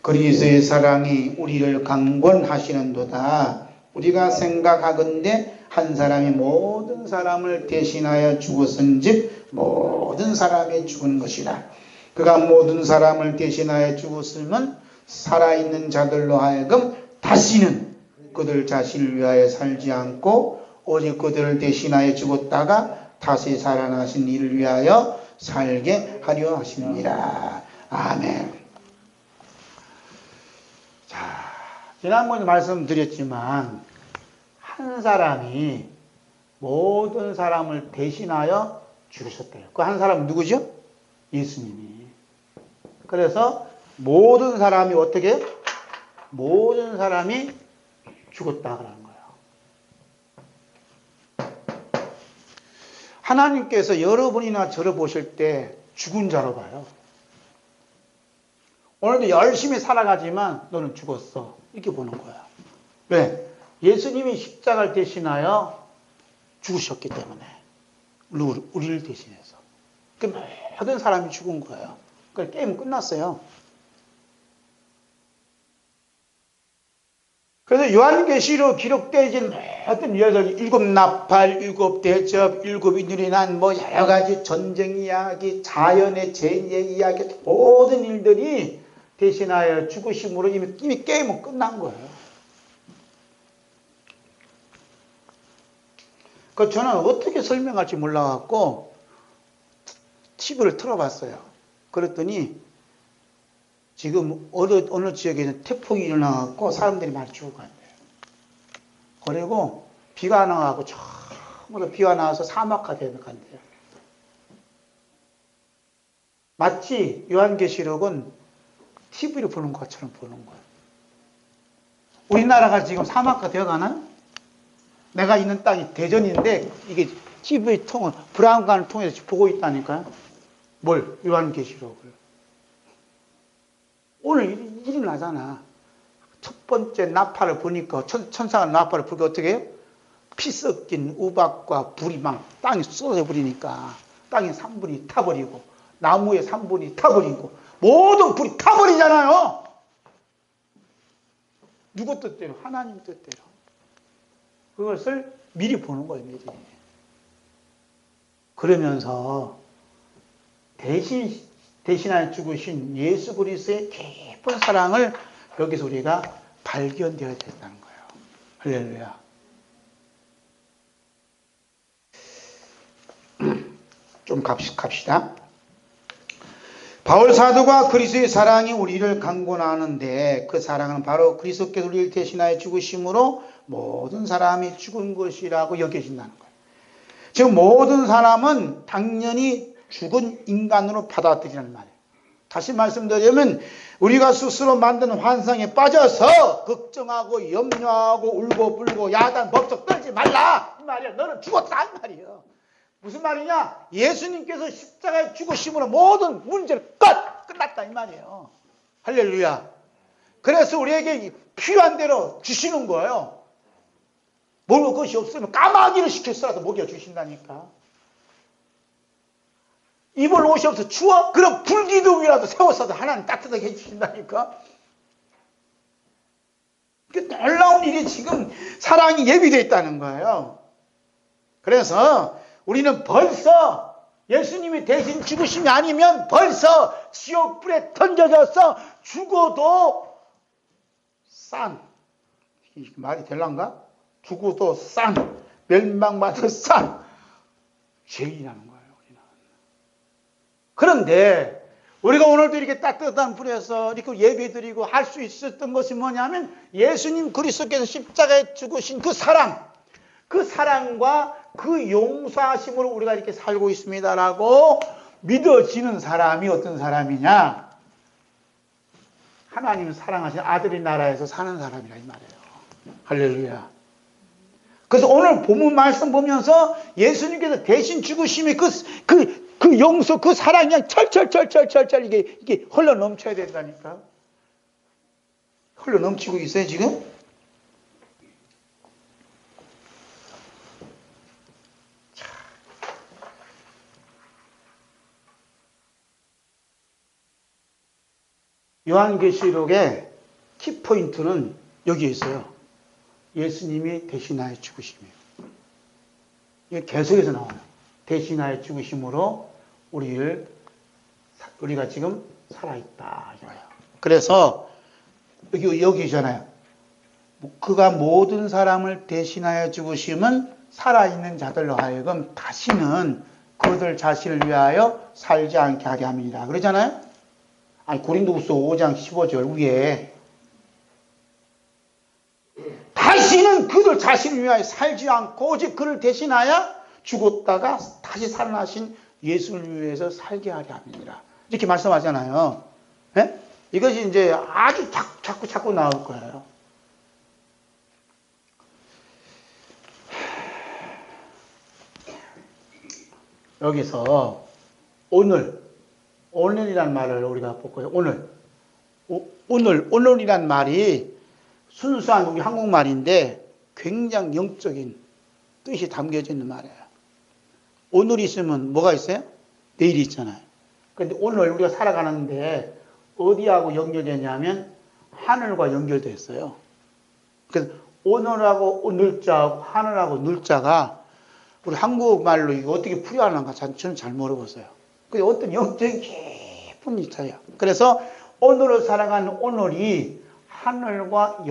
그리스도의 사랑이 우리를 강권하시는도다. 우리가 생각하건대 한 사람이 모든 사람을 대신하여 죽었은즉 모든 사람이 죽은 것이라. 그가 모든 사람을 대신하여 죽었으면 살아있는 자들로 하여금 다시는 그들 자신을 위하여 살지 않고 오직 그들을 대신하여 죽었다가 다시 살아나신 이를 위하여 살게 하려 하십니다. 아멘. 자, 지난번에 말씀드렸지만 한 사람이 모든 사람을 대신하여 죽으셨대요. 그 한 사람은 누구죠? 예수님이. 그래서 모든 사람이 어떻게? 모든 사람이 죽었다 그러는 거예요. 하나님께서 여러분이나 저를 보실 때 죽은 자로 봐요. 오늘도 열심히 살아가지만 너는 죽었어. 이렇게 보는 거야. 왜? 예수님이 십자가를 대신하여 죽으셨기 때문에. 우리를 대신해서. 그 모든 사람이 죽은 거예요. 그 게임은 끝났어요. 그래서 요한계시로 기록되어진 모든 일곱 나팔, 일곱 대접, 일곱 인율이 난 여러 가지 전쟁 이야기, 자연의 재해 이야기, 모든 일들이 대신하여 죽으심으로 이미 게임은 끝난 거예요. 그 저는 어떻게 설명할지 몰라갖고 TV를 틀어봤어요. 그랬더니 지금 어느 지역에는 태풍이 일어나갖고 사람들이 많이 죽어간대요. 그리고 비가 나가고 처음으로 비가 나와서 사막화되어 간대요. 마치 요한계시록은 TV로 보는 것처럼 보는 거예요. 우리나라가 지금 사막화되어 가나요? 내가 있는 땅이 대전인데 이게 TV 통을 브라운관을 통해서 보고 있다니까요. 뭘? 요한계시록을. 오늘 일이 나잖아. 첫 번째 나팔을 보니까 천사가 나팔을 불고 어떻게 해요? 피 섞인 우박과 불이 막 땅에 쏟아져 버리니까 땅에 3분이 타버리고 나무에 3분이 타버리고 모든 불이 타버리잖아요. 누구 뜻대로? 하나님 뜻대로. 그것을 미리 보는 거예요. 미리. 그러면서 대신하여 죽으신 예수 그리스도의 깊은 사랑을 여기서 우리가 발견되어야 된다는 거예요. 할렐루야. 좀 갑시다. 바울 사도가 그리스도의 사랑이 우리를 강권하는데 그 사랑은 바로 그리스도께서 우리를 대신하여 죽으심으로 모든 사람이 죽은 것이라고 여겨진다는 거예요. 즉 모든 사람은 당연히 죽은 인간으로 받아들이는 말이에요. 다시 말씀드리면 우리가 스스로 만드는 환상에 빠져서 걱정하고 염려하고 울고불고 야단 법석 떨지 말라 이 말이야. 너는 죽었다 이 말이에요. 무슨 말이냐? 예수님께서 십자가에 죽으심으로 모든 문제를 끝났다 이 말이에요. 할렐루야. 그래서 우리에게 필요한 대로 주시는 거예요. 먹을 것이 없으면 까마귀를 시켜서라도 먹여주신다니까. 입을 옷이 없어 추워? 그럼 불기둥이라도 세워서도 하나님 따뜻하게 해주신다니까. 놀라운 일이 지금 사랑이 예비되어 있다는 거예요. 그래서 우리는 벌써 예수님이 대신 죽으심이 아니면 벌써 지옥불에 던져져서 죽어도 말이 될란가? 죽어도 멸망받아도 죄인이라는 거예요. 우리는. 그런데 우리가 오늘도 이렇게 따뜻한 불에서 이렇게 예배드리고 할 수 있었던 것이 뭐냐면 예수님 그리스도께서 십자가에 죽으신 그 사랑과 그 용서하심으로 우리가 이렇게 살고 있습니다라고 믿어지는 사람이 어떤 사람이냐? 하나님 사랑하신 아들의 나라에서 사는 사람이라 이 말이에요. 할렐루야. 그래서 오늘 본문 말씀 보면서 예수님께서 대신 죽으심이 그 용서, 그 사랑이 그냥 철철 이게 흘러 넘쳐야 된다니까. 흘러 넘치고 있어요, 지금? 요한계시록의 키포인트는 여기에 있어요. 예수님이 대신하여 죽으심이에요. 이게 계속해서 나와요. 대신하여 죽으심으로 우리가 지금 살아있다. 그래서 여기잖아요. 그가 모든 사람을 대신하여 죽으심은 살아있는 자들로 하여금 다시는 그들 자신을 위하여 살지 않게 하게 합니다. 그러잖아요? 아니, 고린도후서 5장 15절 위에 다시는 그들 자신을 위하여 살지 않고 오직 그를 대신하여 죽었다가 다시 살아나신 예수를 위해서 살게 하려 합니다. 이렇게 말씀하잖아요. 네? 이것이 이제 아주 자꾸 나올 거예요. 여기서 오늘이란 말을 우리가 볼거예요. 오늘이란 말이 순수한 우리 한국말인데 굉장히 영적인 뜻이 담겨져 있는 말이에요. 오늘이 있으면 뭐가 있어요? 내일이 있잖아요. 그런데 오늘 우리가 살아가는데 어디하고 연결되냐면 하늘과 연결되어 있어요. 그래서 오늘하고 오늘자하고 하늘하고 늘자가 우리 한국말로 이거 어떻게 풀이하는가 저는 잘 모르겠어요. 그게 어떤 영적인 깊은 이차예요. 그래서 오늘을 살아가는 오늘이 하늘과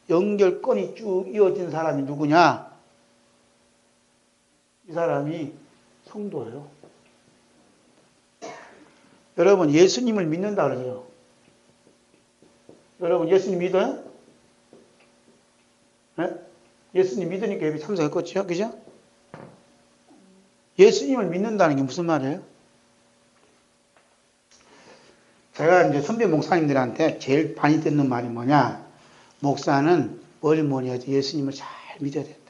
연결권이 쭉 이어진 사람이 누구냐? 이 사람이 성도예요. 여러분, 예수님을 믿는다 그러죠. 여러분, 예수님 믿어요? 네? 예수님 믿으니까 예배 참석했겠죠? 그죠? 예수님을 믿는다는 게 무슨 말이에요? 제가 이제 선배 목사님들한테 제일 많이 듣는 말이 뭐냐? 목사는 뭐니 해도 예수님을 잘 믿어야 된대요.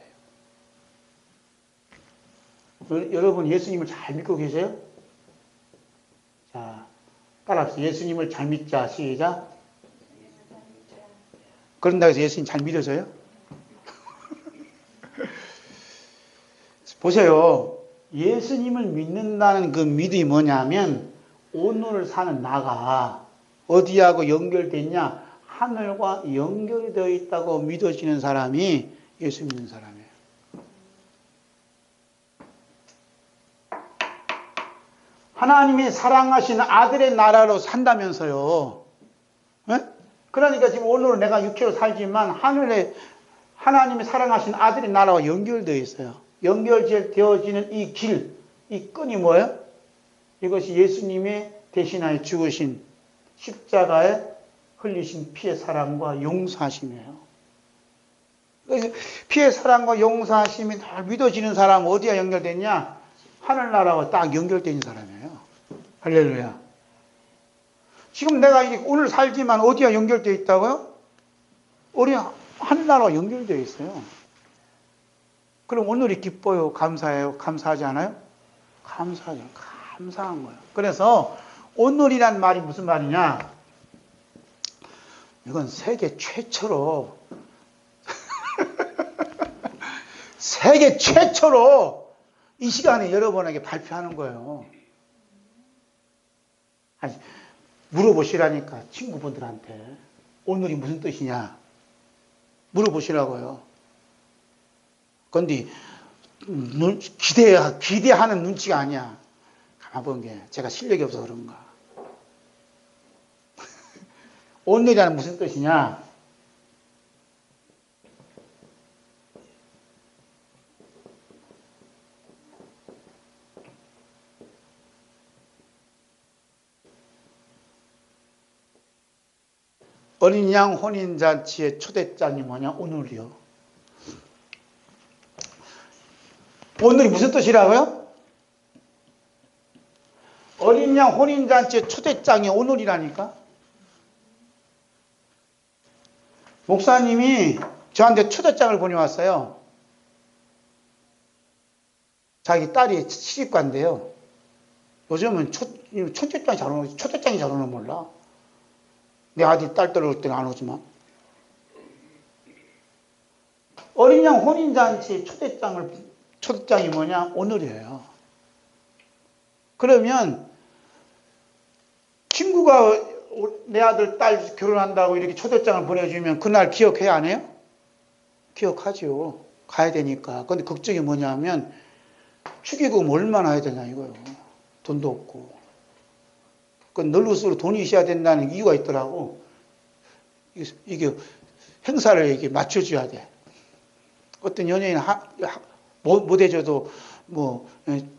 여러분, 예수님을 잘 믿고 계세요? 자, 따라합시다. 예수님을 잘 믿자. 시작. 그런다고 해서 예수님 잘 믿어져요? 보세요. 예수님을 믿는다는 그 믿음이 뭐냐면 오늘을 사는 나가 어디하고 연결됐냐? 하늘과 연결이 되어 있다고 믿어지는 사람이 예수 믿는 사람이에요. 하나님이 사랑하신 아들의 나라로 산다면서요. 네? 그러니까 지금 오늘은 내가 육체로 살지만 하늘에 하나님이 사랑하신 아들의 나라와 연결되어 있어요. 연결되어지는 이 길, 이 끈이 뭐예요? 이것이 예수님이 대신하여 죽으신 십자가에 흘리신 피의 사랑과 용서하심이에요. 그래서 피의 사랑과 용서하심이 다 믿어지는 사람 어디에 연결됐냐? 하늘나라와 딱 연결된 사람이에요. 할렐루야. 지금 내가 오늘 살지만 어디에 연결되어 있다고요? 우리 하늘나라와 연결되어 있어요. 그럼 오늘이 기뻐요? 감사해요? 감사하지 않아요? 감사하죠. 감사한 거예요. 그래서 오늘이란 말이 무슨 말이냐? 이건 세계 최초로 세계 최초로 이 시간에 여러분에게 발표하는 거예요. 아니, 물어보시라니까 친구분들한테 오늘이 무슨 뜻이냐 물어보시라고요. 그런데 기대하는 눈치가 아니야. 가만 본 게 제가 실력이 없어서 그런가. 오늘이라는 무슨 뜻이냐? 어린 양 혼인잔치의 초대장이 뭐냐? 오늘이요. 오늘이 무슨 뜻이라고요? 어린 양 혼인잔치의 초대장이 오늘이라니까? 목사님이 저한테 초대장을 보내왔어요. 자기 딸이 시집간대요. 요즘은 초대장이 잘 오는, 초대장이 잘 오는 몰라. 내 아들 딸 들어올 때는 안 오지만. 어린 양 혼인잔치 초대장이 뭐냐? 오늘이에요. 그러면 친구가 내 아들, 딸 결혼한다고 이렇게 초대장을 보내주면 그날 기억해야 안 해요? 기억하죠. 가야 되니까. 근데 걱정이 뭐냐면 축의금 얼마나 해야 되냐 이거요. 돈도 없고. 그 널로스로 돈이 있어야 된다는 이유가 있더라고. 이게 행사를 이렇게 맞춰줘야 돼. 어떤 연예인 못 해줘도 뭐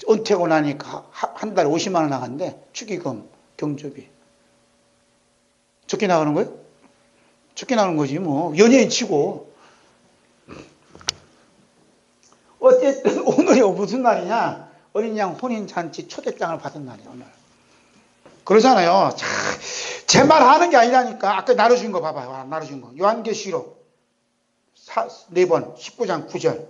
은퇴하고 나니까 한 달에 50만 원 나간대. 축의금, 경조비. 적게 나가는 거예요? 적게 나가는 거지 뭐. 연예인 치고. 어쨌든 오늘이 무슨 날이냐? 어린 양 혼인잔치 초대장을 받은 날이에요 오늘. 그러잖아요. 제 말 하는 게 아니라니까. 아까 나눠준 거 봐봐요. 나눠준 거. 요한계시록 4번 19장 9절.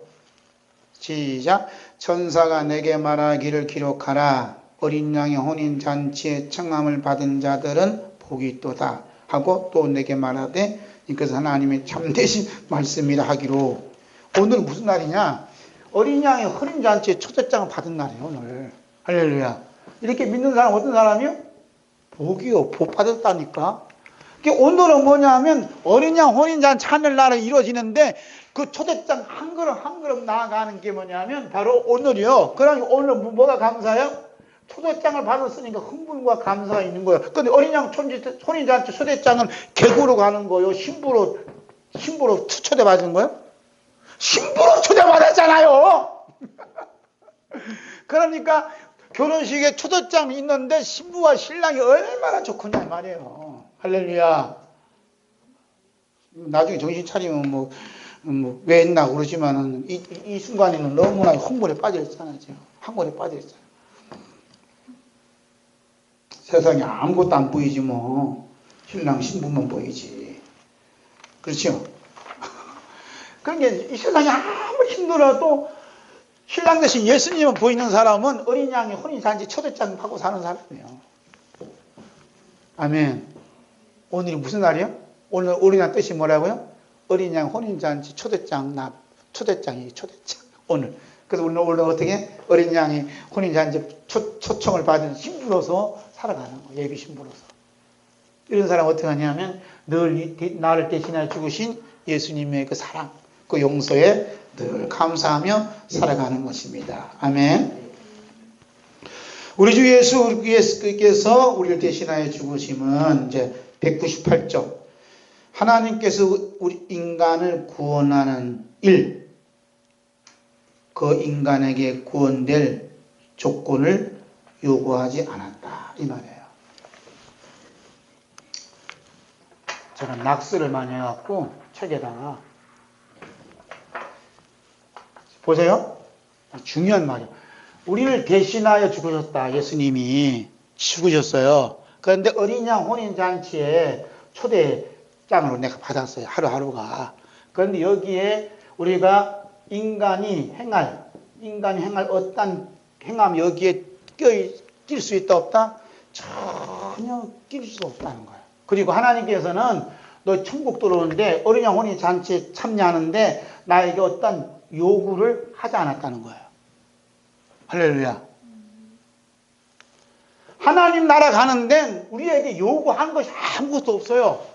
시작. 천사가 내게 말하기를 기록하라. 어린 양의 혼인잔치에 청함을 받은 자들은 복이 있도다 하고 또 내게 말하되 이것은 하나님의 참되신 말씀이라 하기로. 오늘 무슨 날이냐? 어린 양의 혼인잔치에 초대장을 받은 날이에요 오늘. 할렐루야. 이렇게 믿는 사람 어떤 사람이요? 복이요. 복 받았다니까. 오늘은 뭐냐면 어린 양 혼인잔치 하늘날에 이루어지는데 그 초대장 한 걸음 한 걸음 나아가는 게 뭐냐면 바로 오늘이요. 그러니 오늘 뭐가 감사해요? 초대장을 받았으니까 흥분과 감사가 있는 거예요. 근데 어린 양 혼인잔치 초대장은 객으로 가는 거예요. 신부로 초대받은 거예요? 신부로 초대받았잖아요. 그러니까 결혼식에 초대장이 있는데 신부와 신랑이 얼마나 좋구냐 말이에요. 할렐루야. 나중에 정신 차리면 왜 했나 그러지만은 이 순간에는 너무나 흥분에 빠져 있잖아요. 한번에 빠져 있잖아요. 세상에 아무것도 안 보이지 뭐. 신랑 신부만 보이지. 그렇죠? 그러니까 이 세상에 아무리 힘들어도 신랑 대신 예수님을 보이는 사람은 어린 양의 혼인잔치 초대장 받고 사는 사람이에요. 아멘. 오늘이 무슨 날이요? 오늘 어린 양 뜻이 뭐라고요? 어린 양 혼인잔치 초대장 초대장이에요. 초대장. 오늘. 그래서 오늘 어떻게 어린 양이 혼인잔치 초청을 받은 신부로서 살아가는 거예요. 예비 신부로서. 이런 사람 어떻게 하냐면 늘 나를 대신하여 죽으신 예수님의 그 사랑, 그 용서에 늘 감사하며 살아가는 것입니다. 아멘. 우리 주 예수께서 우리를 대신하여 죽으심은 이제 198쪽. 하나님께서 우리 인간을 구원하는 일, 그 인간에게 구원될 조건을 요구하지 않았다. 이 말이에요. 제가 낙서를 많이 해갖고 책에다가 보세요. 중요한 말이에요. 우리를 대신하여 죽으셨다. 예수님이 죽으셨어요. 그런데 어린 양 혼인잔치에 초대장으로 내가 받았어요. 하루하루가. 그런데 여기에 우리가 인간이 행할 어떤 행함 여기에 낄 수 있다 없다? 전혀 낄 수 없다는 거예요. 그리고 하나님께서는 너 천국 들어오는데 어린 양 혼인잔치에 참여하는데 나에게 어떤 요구를 하지 않았다는 거예요. 할렐루야. 하나님 나라 가는 데는 우리에게 요구한 것이 아무것도 없어요.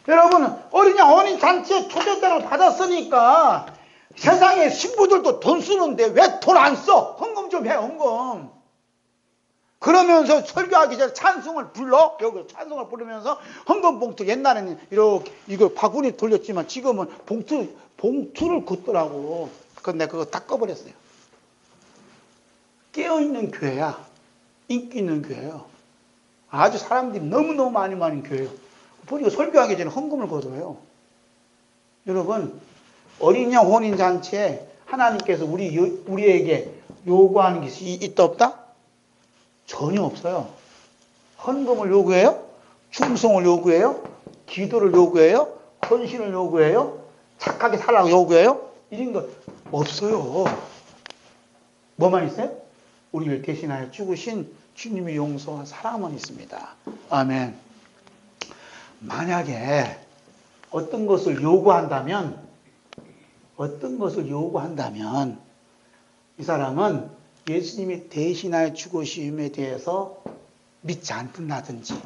여러분, 어린 양 혼인잔치에 초대장을 받았으니까 세상에 신부들도 돈 쓰는데 왜 돈 안 써? 헌금 좀 해, 헌금. 그러면서 설교하기 전에 찬송을 불러. 여기 찬송을 부르면서 헌금 봉투, 옛날에는 이렇게 이거 바구니 돌렸지만 지금은 봉투를 긋더라고. 그건 내가 그거 다 꺼버렸어요. 깨어있는 교회야. 인기 있는 교회예요. 아주 사람들이 너무너무 많은 교회예요. 보니까 설교하기 전에 헌금을 걷어요. 여러분, 어린 양 혼인잔치에 하나님께서 우리에게 요구하는 것이 있다 없다? 전혀 없어요. 헌금을 요구해요? 충성을 요구해요? 기도를 요구해요? 헌신을 요구해요? 착하게 살라고 요구해요? 이런 거 없어요. 뭐만 있어요? 우리를 대신하여 죽으신 주님의 용서와 사랑만 있습니다. 아멘. 만약에 어떤 것을 요구한다면 이 사람은 예수님이 대신하여 죽으심에 대해서 믿지 않는다든지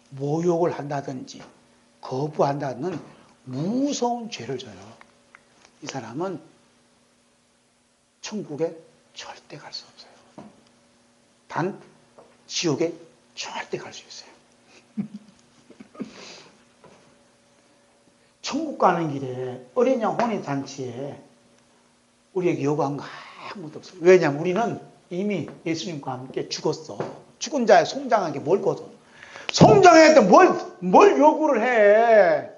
모욕을 한다든지 거부한다는 무서운 죄를 져요. 이 사람은 천국에 절대 갈 수 없어요. 단 지옥에 절대 갈 수 있어요. 천국 가는 길에 어린 양 혼인잔치에 우리에게 요구한 거 아무것도 없어요. 왜냐하면 우리는 이미 예수님과 함께 죽었어. 죽은 자의 송장하게 멀거든. 송장할 때 뭘 요구를 해?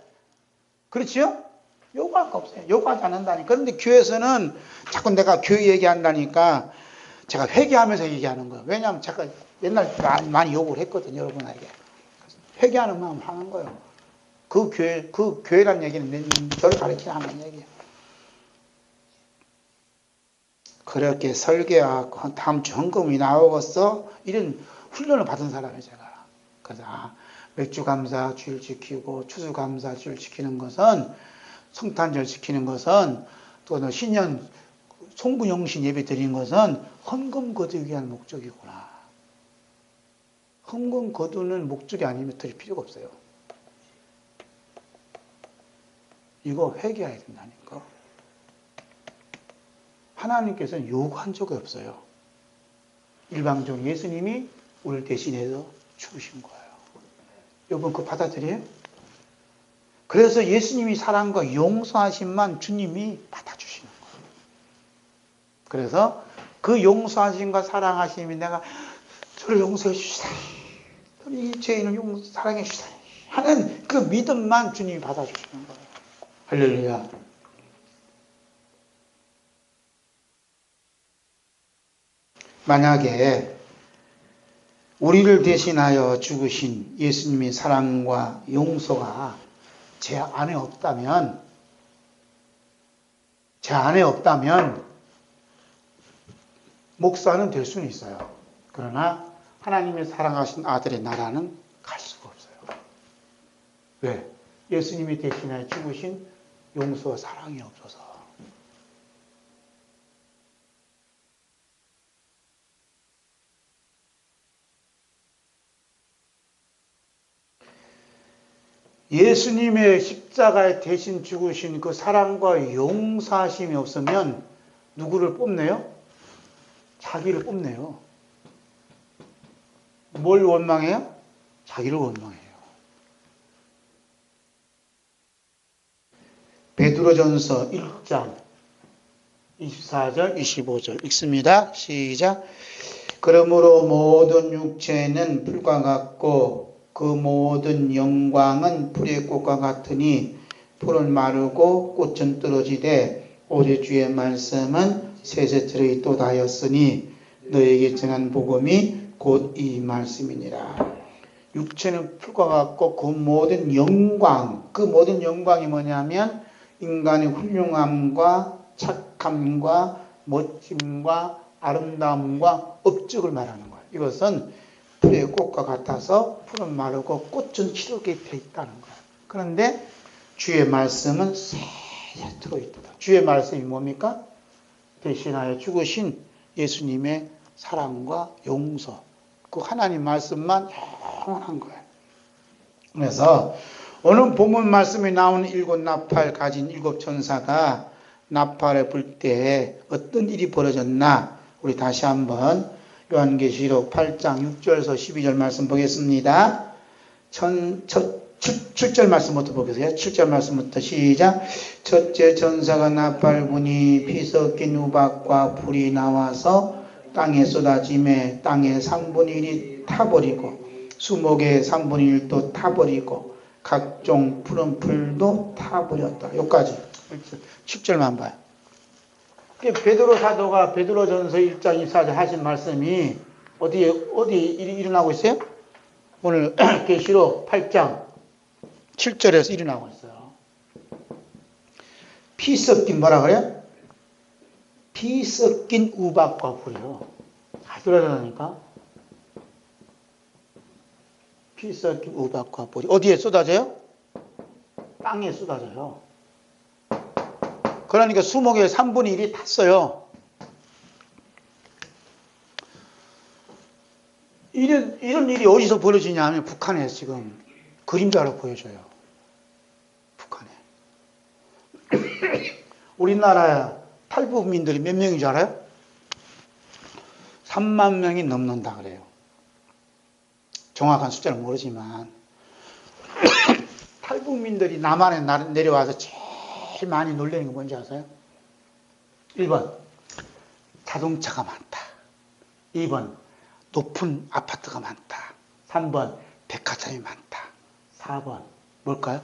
그렇지요? 요구할 거 없어요. 요구하지 않는다니까. 그런데 교회에서는 자꾸 내가 교회 얘기한다니까 제가 회개하면서 얘기하는 거예요. 왜냐하면 제가 옛날 많이 요구를 했거든요. 여러분에게. 회개하는 마음 하는 거예요. 그 교회란 얘기는 저를 가르치는 하는 얘기예요. 그렇게 설계하고 다음 주 헌금이 나오겠어? 이런 훈련을 받은 사람이에요, 제가. 그래서 맥주 감사 주일 지키고 추수 감사 주일 지키는 것은 성탄절 지키는 것은 또 신년 송구영신 예배 드리는 것은 헌금 거두기 위한 목적이구나. 헌금 거두는 목적이 아니면 드릴 필요가 없어요. 이거 회개해야 된다니까. 하나님께서는 요구한 적이 없어요. 일방적으로 예수님이 우리를 대신해서 죽으신 거예요. 여러분 그거 받아들여요? 그래서 예수님이 사랑과 용서하심만 주님이 받아주시는 거예요. 그래서 그 용서하심과 사랑하심이 내가 저를 용서해 주시다. 이 죄인을 사랑해 주시다. 하는 그 믿음만 주님이 받아주시는 거예요. 할렐루야. 만약에 우리를 대신하여 죽으신 예수님의 사랑과 용서가 제 안에 없다면 목사는 될 수는 있어요. 그러나 하나님의 사랑하신 아들의 나라는 갈 수가 없어요. 왜? 예수님이 대신하여 죽으신 용서와 사랑이 없어서. 예수님의 십자가에 대신 죽으신 그 사랑과 용서하심이 없으면 누구를 뽑네요? 자기를 뽑네요. 뭘 원망해요? 자기를 원망해요. 베드로전서 1장 24절 25절 읽습니다. 시작. 그러므로 모든 육체는 풀과 같고 그 모든 영광은 풀의 꽃과 같으니 풀은 마르고 꽃은 떨어지되 오직 주의 말씀은 세세틀에 또다였으니 너에게 전한 복음이 곧 이 말씀이니라. 육체는 풀과 같고 그 모든 영광이 뭐냐면 인간의 훌륭함과 착함과 멋짐과 아름다움과 업적을 말하는 거예요. 이것은 풀의 꽃과 같아서 풀은 마르고 꽃은 시들게 돼 있다는 거예요. 그런데 주의 말씀은 세세토록 있다. 주의 말씀이 뭡니까? 대신하여 죽으신 예수님의 사랑과 용서, 그 하나님 말씀만 영원한 거예요. 그래서 오늘 본문 말씀에 나오는 일곱 나팔 가진 일곱 천사가 나팔을 불 때 어떤 일이 벌어졌나? 우리 다시 한번 요한계시록 8장 6절에서 12절 말씀 보겠습니다. 7절 말씀부터 보겠어요. 7절 말씀부터 시작. 첫째 천사가 나팔 부니 피 섞인 우박과 불이 나와서 땅에 쏟아지매 땅의 3분의 1이 타버리고 수목의 3분의 1도 타버리고 각종 푸른 풀도 타버렸다. 여기까지 10절만 봐요. 베드로 사도가 베드로전서 1장 24절 하신 말씀이 어디 일어나고 있어요? 오늘 계시록 8장 7절에서 일어나고 있어요. 피 섞인 뭐라 그래요? 피 섞인 우박과 불이요. 잘 들어야 피 섞인 우박과 불이 어디에 쏟아져요? 땅에 쏟아져요. 그러니까 수목의 3분의 1이 탔어요. 이런 일이 어디서 벌어지냐 하면 북한에 지금 그림자로 보여줘요. 북한에. 우리나라 탈북민들이 몇 명인 줄 알아요? 3만 명이 넘는다 그래요. 정확한 숫자는 모르지만 탈북민들이 남한에 내려와서 제일 많이 놀라는 게 뭔지 아세요? 1번 자동차가 많다. 2번 높은 아파트가 많다. 3번 백화점이 많다. 4번 뭘까요?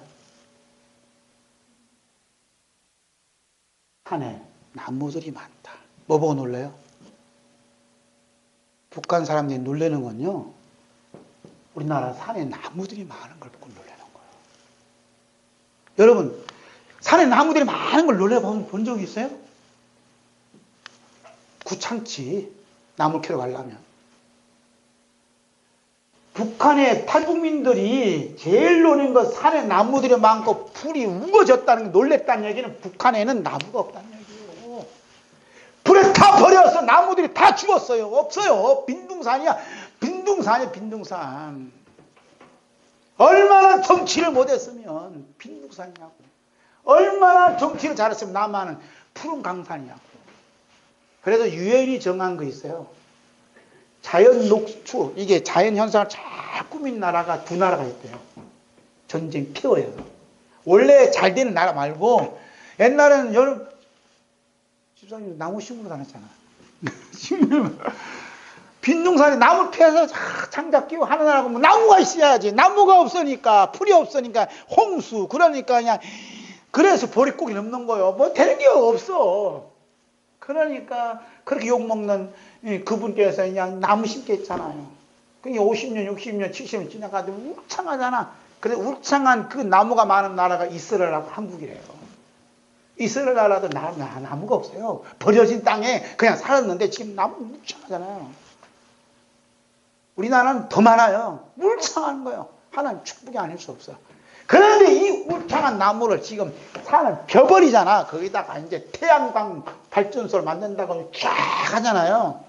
산에 나무들이 많다. 뭐 보고 놀래요? 북한 사람들이 놀라는 건요, 우리나라 산에 나무들이 많은 걸 보고 놀라는 거예요. 여러분, 산에 나무들이 많은 걸 놀라본 적이 있어요? 구창치 나무 캐러 가려면. 북한의 탈북민들이 제일 노는 건 산에 나무들이 많고 풀이 우거졌다는 게 놀랬다는 얘기는 북한에는 나무가 없다는 얘기예요. 불에 다 버려서 나무들이 다 죽었어요. 없어요. 빈둥산이야. 빈둥산. 얼마나 정치를 못했으면 빈둥산이냐고. 얼마나 정치를 잘했으면 남한은 푸른 강산이냐고. 그래서 유엔이 정한 거 있어요. 자연 녹수, 이게 자연 현상을 잘 꾸민 나라가 두 나라가 있대요. 전쟁 피워요. 원래 잘 되는 나라 말고, 옛날에는 여름, 집사님 나무 심으러 다녔잖아. 빈둥산에 나무 피해서 장작 끼고 하는 나라고, 뭐 나무가 있어야지. 나무가 없으니까, 풀이 없으니까, 홍수, 그러니까 그냥, 그래서 보릿고기 넘는 거예요. 뭐 되는 게 없어. 그러니까 그렇게 욕먹는 그분께서 그냥 나무 심게 했잖아요. 그게 50년, 60년, 70년 지나가도 울창하잖아. 그래서 울창한 그 나무가 많은 나라가 이스라엘하고 한국이래요. 이스라엘 나라도 나무가 없어요. 버려진 땅에 그냥 살았는데 지금 나무 울창하잖아요. 우리나라는 더 많아요. 울창한 거예요. 하나님 축복이 아닐 수 없어. 그런데 이 울창한 나무를 지금 산을 펴버리잖아. 거기다가 이제 태양광 발전소를 만든다고 쫙 하잖아요.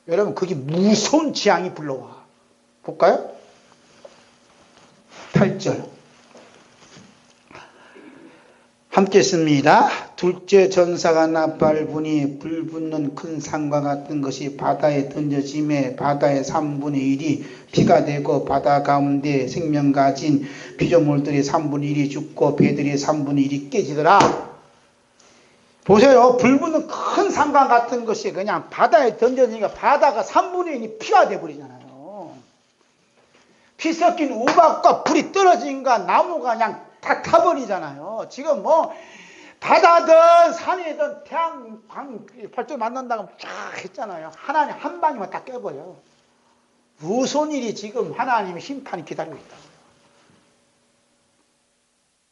여러분, 그게 무서운 재앙이 불러와. 볼까요? 8절. 함께 씁니다. 둘째 전사가 나팔 부니 불 붙는 큰 산과 같은 것이 바다에 던져짐에 바다의 3분의 1이 피가 되고 바다 가운데 생명 가진 피조물들이 3분의 1이 죽고 배들이 3분의 1이 깨지더라. 보세요. 불 붙는 큰 산과 같은 것이 그냥 바다에 던져지니까 바다가 3분의 1이 피가 되어버리잖아요. 피 섞인 우박과 불이 떨어지니까 나무가 그냥 다 타버리잖아요. 지금 뭐 바다든 산이든 태양광 발전 만난다고 쫙 했잖아요. 하나님 한 방이면 다 깨버려. 무슨 일이 지금 하나님의 심판이 기다리고 있다.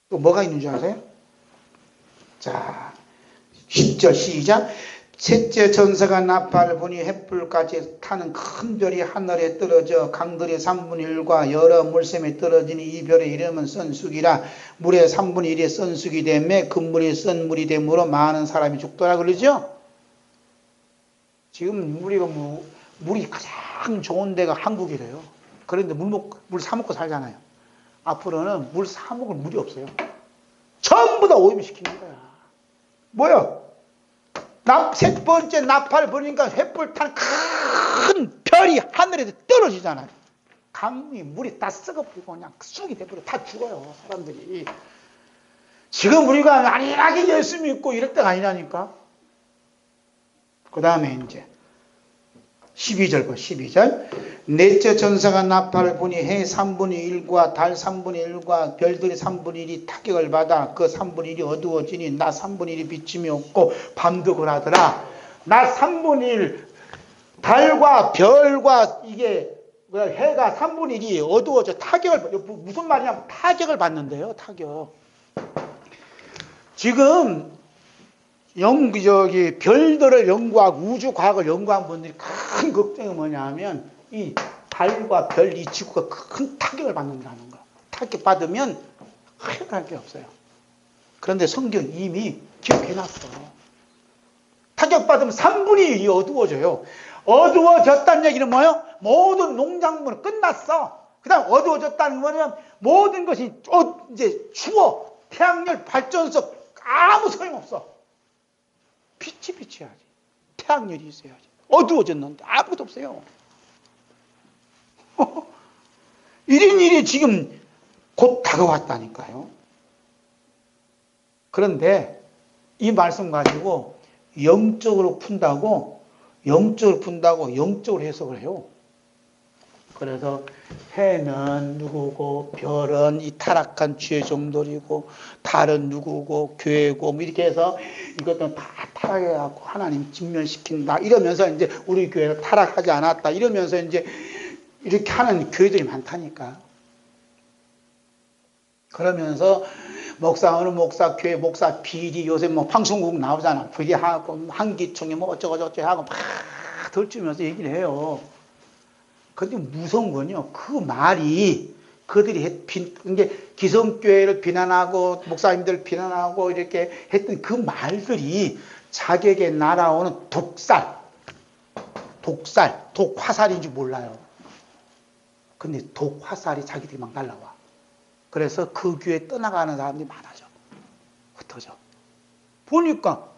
또 뭐가 있는 줄 아세요? 자, 10절 시작. 셋째 전사가 나팔을 부니 횃불까지 타는 큰 별이 하늘에 떨어져 강들의 3분의 1과 여러 물샘에 떨어지니 이 별의 이름은 선숙이라. 물의 3분의 1이 선숙이 되매 금물이 썬물이 되므로 많은 사람이 죽더라 그러죠. 지금 물이 가장 좋은 데가 한국이래요. 그런데 물 사 먹고 살잖아요. 앞으로는 물 사 먹을 물이 없어요. 전부 다 오염시키는 거야. 뭐야? 세 번째 나팔 부니까 횃불 탄 큰 별이 하늘에서 떨어지잖아요. 강이 물이 다 썩어버리고 그냥 쑥이 돼버려. 다 죽어요, 사람들이. 지금 우리가 안일하게 예수 믿고 이럴 때가 아니라니까. 그 다음에 이제 12절 봐, 12절. 넷째 전사가 나팔을 부니 해 3분의 1과 달 3분의 1과 별들이 3분의 1이 타격을 받아 그 3분의 1이 어두워지니 낮 3분의 1이 비침이 없고 밤도 그러하더라. 낮 3분의 1, 달과 별과 이게 해가 3분의 1이 어두워져 타격을, 무슨 말이냐면 타격을 받는데요, 타격. 지금 별들을 연구하고 우주과학을 연구한 분들이 큰 걱정이 뭐냐 하면 이 달과 별, 이 지구가 큰 타격을 받는다는 거. 타격받으면 큰일 게 없어요. 그런데 성경 이미 기록해놨어. 타격받으면 3분의 1이 어두워져요. 어두워졌다는 얘기는 뭐예요? 모든 농작물은 끝났어. 그 다음 어두워졌다는 거는 모든 것이 이제 추워. 태양열 발전소 아무 소용없어. 빛이 비쳐야지. 태양열이 있어야지. 어두워졌는데 아무것도 없어요. 이런 일이 지금 곧 다가왔다니까요. 그런데 이 말씀 가지고 영적으로 푼다고 영적으로 해석을 해요. 그래서 해는 누구고 별은 이 타락한 죄의 종들이고 달은 누구고 교회고 뭐 이렇게 해서 이것들은 다 타락해갖고 하나님 직면시킨다 이러면서 이제 우리 교회는 타락하지 않았다 이러면서 이제 이렇게 하는 교회들이 많다니까. 그러면서 목사 어느 목사 교회 목사 비리 요새 뭐 방송국 나오잖아. 비리하고 한기총에 뭐 어쩌고저쩌고 하고 막 덜주면서 얘기를 해요. 근데 무서운 건요. 그 말이 그들이 이게 기성교회를 비난하고 목사님들 비난하고 이렇게 했던 그 말들이 자기에게 날아오는 독화살인지 몰라요. 근데 독화살이 자기들이 막 날라와. 그래서 그 교회 떠나가는 사람들이 많아져. 흩어져. 보니까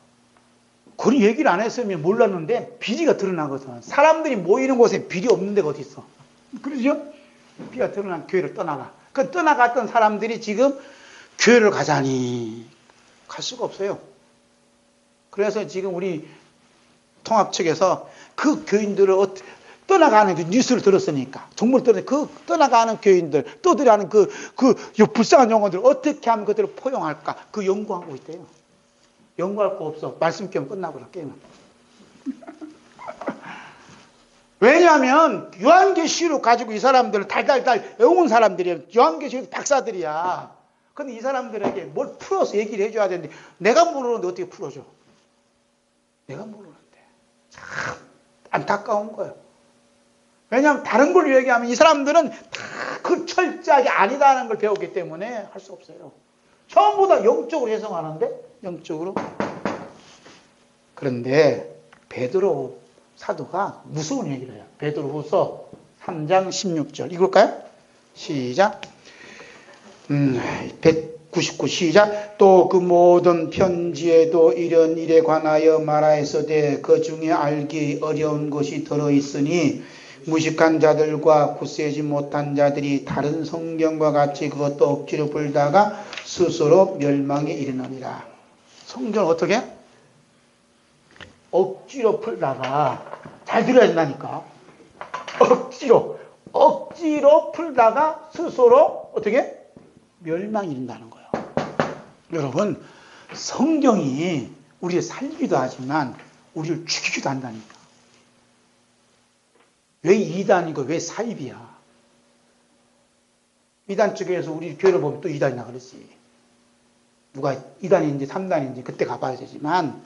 그런 얘기를 안 했으면 몰랐는데 비리가 드러나거든. 사람들이 모이는 곳에 비리 없는 데가 어디 있어. 그러죠? 비리가 드러난 교회를 떠나가. 그 떠나갔던 사람들이 지금 교회를 가자니 갈 수가 없어요. 그래서 지금 우리 통합 측에서 그 교인들을 떠나가는 그 뉴스를 들었으니까 정말 떠나가는 교인들 떠들어가는 그 불쌍한 영혼들 어떻게 하면 그들을 포용할까 그 연구하고 있대요. 연구할 거 없어. 말씀 겸 끝나버려 게임은. 왜냐하면 요한계시록 가지고 이 사람들은 달달달 외운 사람들이야. 요한계시록 박사들이야. 근데 이 사람들에게 뭘 풀어서 얘기를 해줘야 되는데 내가 모르는데 어떻게 풀어줘. 내가 모르는데 참 안타까운 거예요. 왜냐하면 다른 걸 얘기하면 이 사람들은 다 그 철저하게 아니다라는 걸 배웠기 때문에 할 수 없어요. 전부 다 영적으로 해석하는데 영적으로. 그런데 베드로 사도가 무서운 얘기를 해요. 베드로후서 3장 16절 읽을까요? 시작. 199 시작. 또 그 모든 편지에도 이런 일에 관하여 말하였으되 그 중에 알기 어려운 것이 들어있으니 무식한 자들과 굳세지 못한 자들이 다른 성경과 같이 그것도 억지로 풀다가 스스로 멸망에 이르느니라. 성경을 어떻게? 억지로 풀다가 잘 들어야 된다니까. 억지로 풀다가 스스로 어떻게? 멸망이 이른다는 거예요. 여러분 성경이 우리를 살기도 하지만 우리를 죽이기도 한다니까. 왜 2단이고 왜 사입이야? 2단 쪽에서 우리 교회를 보면 또 2단이나 그랬지. 누가 2단인지 3단인지 그때 가봐야 되지만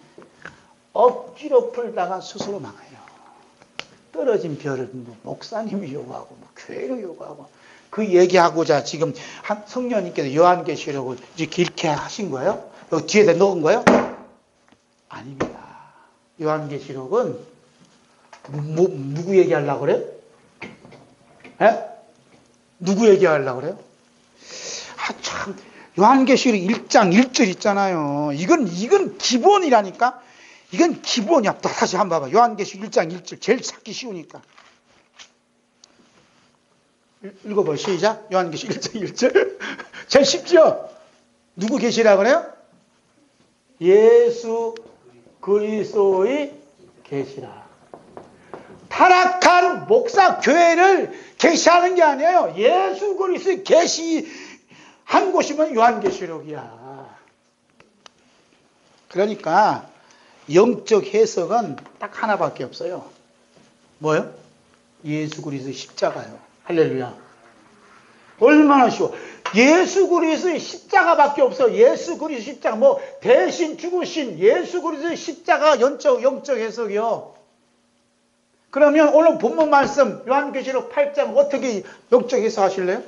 억지로 풀다가 스스로 망해요. 떨어진 별을 뭐 목사님이 요구하고 뭐 교회로 요구하고 그 얘기하고자 지금 한 성령님께서 요한계시록을 이렇게 길게 하신 거예요? 여기 뒤에다 넣은 거예요? 아닙니다. 요한계시록은 누구 얘기하려고 그래요? 에? 누구 얘기하려고 그래요? 참 요한계시록 1장 1절 있잖아요. 이건 기본이라니까. 이건 기본이야. 다시 한번 봐봐. 요한계시록 1장 1절 제일 찾기 쉬우니까. 읽어봐. 시작. 요한계시록 1장 1절 제일 쉽죠? 누구 계시라고 그래요? 예수 그리스도의 계시라. 타락한 목사 교회를 계시하는 게 아니에요. 예수 그리스도의 계시한 곳이면 요한계시록이야. 그러니까 영적 해석은 딱 하나밖에 없어요. 뭐요? 예수 그리스도의 십자가요. 할렐루야. 얼마나 쉬워. 예수 그리스도의 십자가밖에 없어. 예수 그리스도의 십자가. 뭐 대신 죽으신 예수 그리스도의 십자가 영적 해석이요. 그러면 오늘 본문 말씀 요한계시록 8장 어떻게 영적 해석하실래요?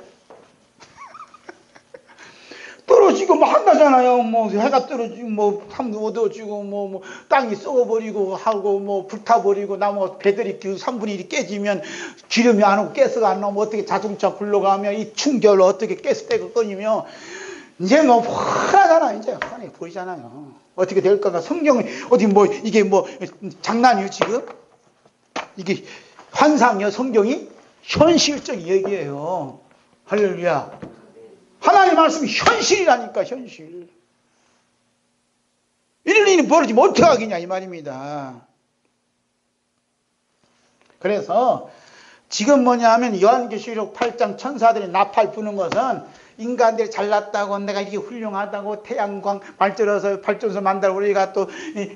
떨어지고 뭐 한다잖아요. 뭐 해가 떨어지고 뭐 산도 어두워지고 뭐 땅이 썩어버리고 하고 뭐 불타버리고 나무 배들이 그 3분의 1이 깨지면 기름이 안 오고 가스가 안 나오면 어떻게 자동차 굴러가며 이 충격을 어떻게 가스대가 끊이며 이제 뭐 뻔하잖아. 이제 뻔히 보이잖아요. 어떻게 될까가 성경이 어디 뭐 이게 뭐 장난이요 지금? 이게 환상이요. 성경이 현실적 얘기예요. 할렐루야. 하나님 말씀이 현실이라니까, 현실. 이런 일이 벌어지면 어떻게 하겠냐 이 말입니다. 그래서 지금 뭐냐 하면 요한계시록 8장 천사들이 나팔 부는 것은 인간들이 잘났다고 내가 이게 훌륭하다고 태양광 발전해서 발전소 만들어 우리가 또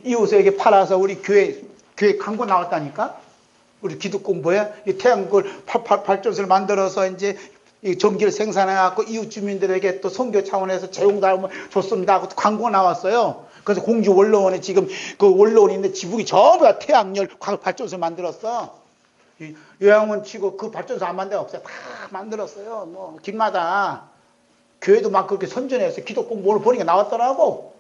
이웃에게 팔아서 우리 교회 광고 나왔다니까. 우리 기독공 뭐야? 이 태양광 발전소를 만들어서 이제 이 전기를 생산해갖고 이웃 주민들에게 또 선교 차원에서 제공도 줬습니다 하고 광고 나왔어요. 그래서 공주 원로원에 지금 그 원로원이 있는데 지붕이 전부 다 태양열 발전소 만들었어. 요양원 치고 그 발전소 안 만든 데 없어요. 다 만들었어요. 뭐 길마다 교회도 막 그렇게 선전해서 기독공 뭘 보니까 나왔더라고.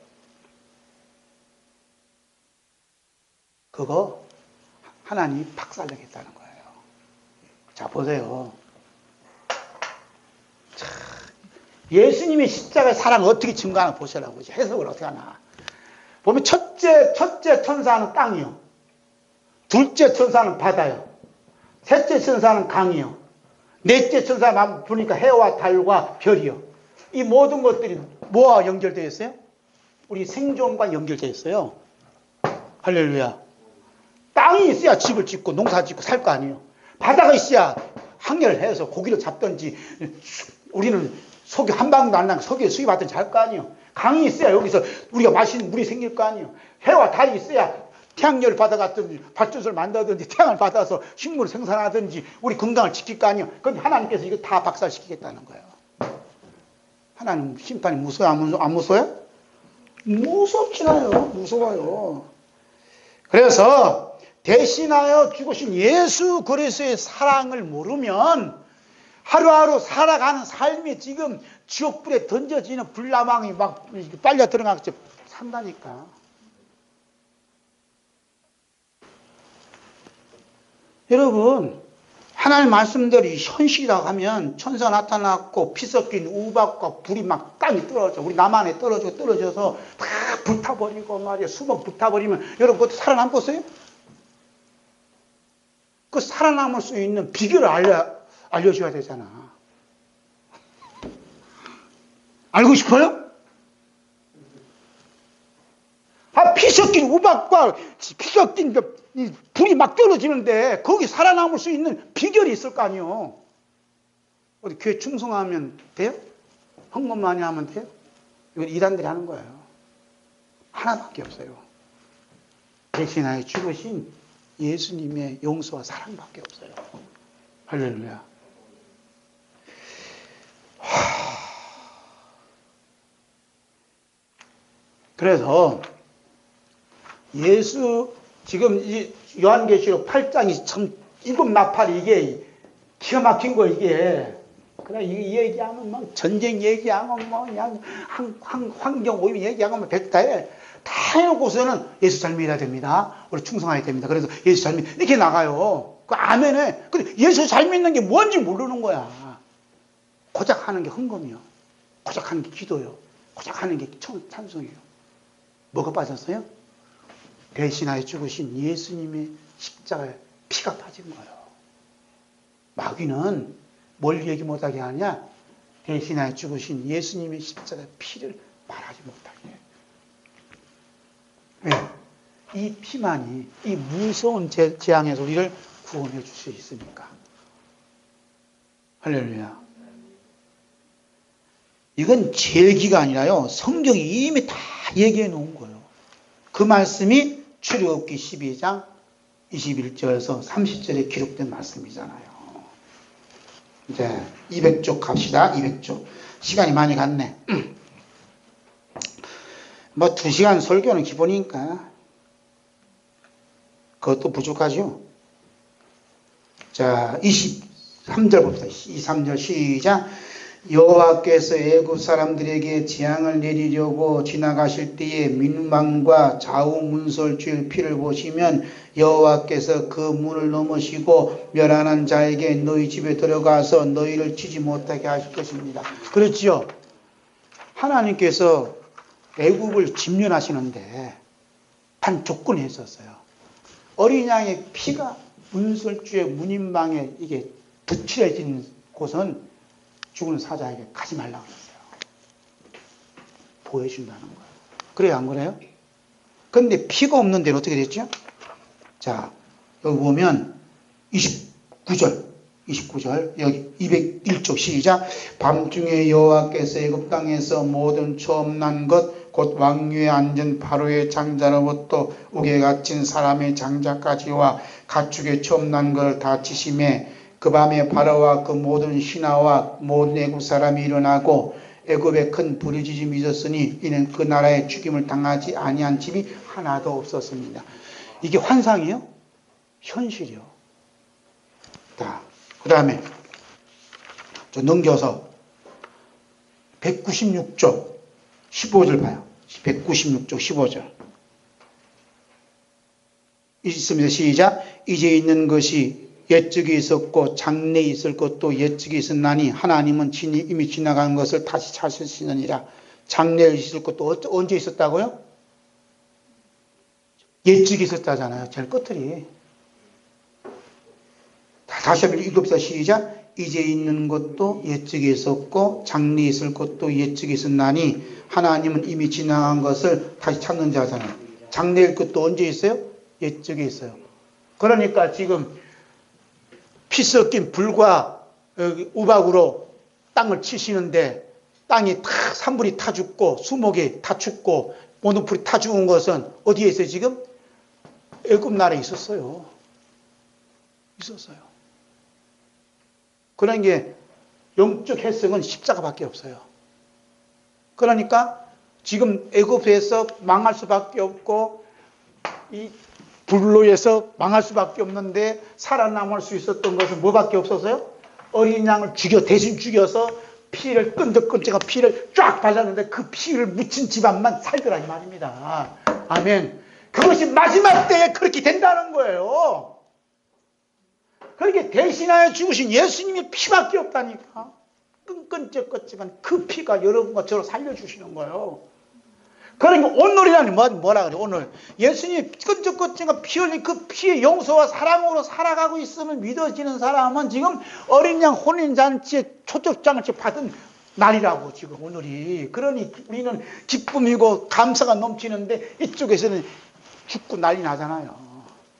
그거 하나님이 박살내겠다는 거예요. 자 보세요. 예수님의 십자가의 사랑을 어떻게 증거하나 보시라고. 해석을 어떻게 하나. 보면 첫째 천사는 땅이요. 둘째 천사는 바다요. 셋째 천사는 강이요. 넷째 천사는 보니까 해와 달과 별이요. 이 모든 것들이 뭐와 연결되어 있어요? 우리 생존과 연결되어 있어요. 할렐루야. 땅이 있어야 집을 짓고 농사 짓고 살 거 아니에요. 바다가 있어야 항해를 해서 고기를 잡든지 우리는 석유 한 방울도 안 나면 석유 수입하든지 할 거 아니에요. 강이 있어야 여기서 우리가 마시는 물이 생길 거 아니에요. 해와 달이 있어야 태양열을 받아갔든지 발전소를 만들든지 태양을 받아서 식물을 생산하든지 우리 건강을 지킬 거 아니에요. 그럼 하나님께서 이거 다 박살시키겠다는 거예요. 하나님 심판이 무서워요? 안 무서워요? 무섭지나요. 무서워요. 그래서 대신하여 죽으신 예수 그리스도의 사랑을 모르면 하루하루 살아가는 삶이 지금 지옥불에 던져지는 불나방이 막 빨려 들어가서 산다니까. 여러분, 하나님 말씀대로 현실이라고 하면 천사 나타났고 피 섞인 우박과 불이 막 땅에 떨어져. 우리 남한에 떨어져서 다 불타버리고 말이야. 수박 불타버리면 여러분 그것도 살아남겠어요? 그 살아남을 수 있는 비결을 알려줘야 되잖아. 알고 싶어요? 피 섞인 우박과 피 섞인 불이 막 떨어지는데 거기 살아남을 수 있는 비결이 있을 거 아니에요. 어디 교회 충성하면 돼요? 헌금 많이 하면 돼요? 이건 이단들이 하는 거예요. 하나밖에 없어요. 대신하여 죽으신 예수님의 용서와 사랑밖에 없어요. 할렐루야. 그래서 예수 지금 이 요한계시록 8장이 참 일곱 나팔이 이게 기가 막힌 거 이게. 그래 이 얘기하면 막 전쟁 얘기하면 뭐 그냥 환경 오염 얘기하면 백다해. 다 해놓고서는 예수 잘 믿어야 됩니다. 우리 충성해야 됩니다. 그래서 예수 잘 믿 이렇게 나가요. 그 아멘에. 근데 예수 잘 믿는 게 뭔지 모르는 거야. 고작 하는 게 헌금이요. 고작 하는 게 기도요. 고작 하는 게 찬송이요. 뭐가 빠졌어요? 대신하여 죽으신 예수님의 십자가에 피가 빠진 거예요. 마귀는 뭘 얘기 못하게 하냐? 대신하여 죽으신 예수님의 십자가의 피를 말하지 못하게 해요. 왜? 이 피만이 이 무서운 재앙에서 우리를 구원해 줄 수 있으니까. 할렐루야. 이건 제 얘기가 아니라요. 성경이 이미 다 얘기해 놓은 거예요. 그 말씀이 출애굽기 12장 21절에서 30절에 기록된 말씀이잖아요. 이제 200쪽 갑시다. 200쪽. 시간이 많이 갔네. 뭐 2시간 설교는 기본이니까 그것도 부족하죠. 자, 23절 봅시다. 23절 시작. 여호와께서 애굽 사람들에게 재앙을 내리려고 지나가실 때에 민방과 좌우 문설주의 피를 보시면 여호와께서 그 문을 넘으시고 멸하는 자에게 너희 집에 들어가서 너희를 치지 못하게 하실 것입니다. 그렇지요. 하나님께서 애굽을 침략하시는데 단 조건이 있었어요. 어린 양의 피가 문설주의 문인방에 이게 부칠해진 곳은 죽은 사자에게 가지 말라고 그랬어요. 보여준다는 거예요. 그래요, 안 그래요? 그런데 피가 없는 데는 어떻게 됐죠? 자, 여기 보면 29절 여기 201쪽 시작. 밤중에 여호와께서 애굽 땅에서 모든 처음 난 것 곧 왕위에 앉은 바로의 장자로부터 옥에 갇힌 사람의 장자까지와 가축의 처음 난 걸 다 치심에 그 밤에 바로와 그 모든 신하와 모든 애굽 사람이 일어나고 애굽에 큰 부르짖음이 있었으니 이는 그 나라에 죽임을 당하지 아니한 집이 하나도 없었습니다. 이게 환상이요? 현실이요. 자, 그 다음에 저 넘겨서 196쪽 15절 봐요. 196쪽 15절 있습니다. 시작. 이제 있는 것이 옛적에 있었고 장래에 있을 것도 옛적에 있었나니 하나님은 이미 지나간 것을 다시 찾으시느니라. 장래에 있을 것도 언제 있었다고요? 옛적에 있었다잖아요. 제일 끝들이. 다시 한번 읽읍시다. 시작. 이제 있는 것도 옛적에 있었고 장래에 있을 것도 옛적에 있었나니 하나님은 이미 지나간 것을 다시 찾는 자잖아요. 장래일 것도 언제 있어요? 옛적에 있어요. 그러니까 지금 피 섞인 불과 우박으로 땅을 치시는데 땅이 다 산불이 타 죽고 수목이 다 죽고 모든 풀이 타 죽은 것은 어디에 있어요 지금? 애굽 나라에 있었어요. 있었어요. 그런 게 영적 해석은 십자가밖에 없어요. 그러니까 지금 애굽에서 망할 수밖에 없고 이 불로에서 망할 수밖에 없는데 살아남을 수 있었던 것은 뭐밖에 없었어요? 어린 양을 대신 죽여서 피를 끈적끈적한 피를 쫙 발랐는데 그 피를 묻힌 집안만 살더라 이 말입니다. 아멘. 그것이 마지막 때에 그렇게 된다는 거예요. 그렇게 대신하여 죽으신 예수님이 피밖에 없다니까. 끈끈적끈적한 그 피가 여러분과 저를 살려주시는 거예요. 그러니까 오늘이라니 뭐라 그래 오늘 예수님이 끈적끈적한 피 흘린 그 피의 용서와 사랑으로 살아가고 있음을 믿어지는 사람은 지금 어린 양 혼인잔치에 초적장치 받은 날이라고 지금 오늘이. 그러니 우리는 기쁨이고 감사가 넘치는데 이쪽에서는 죽고 난리 나잖아요.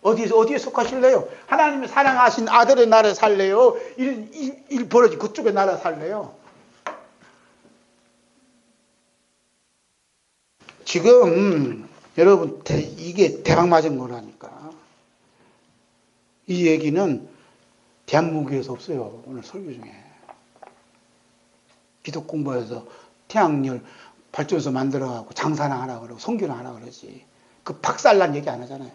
어디에 속하실래요? 하나님이 사랑하신 아들의 나라에 살래요? 일 벌어지 그쪽의 나라 살래요? 지금 여러분 이게 대박 맞은 거라니까. 이 얘기는 대한민국에서 없어요. 오늘 설교 중에. 기독 공부해서 태양열 발전소 만들어가고 장사나 하라 그러고 선교나 하라 그러지. 그 박살난 얘기 안 하잖아요.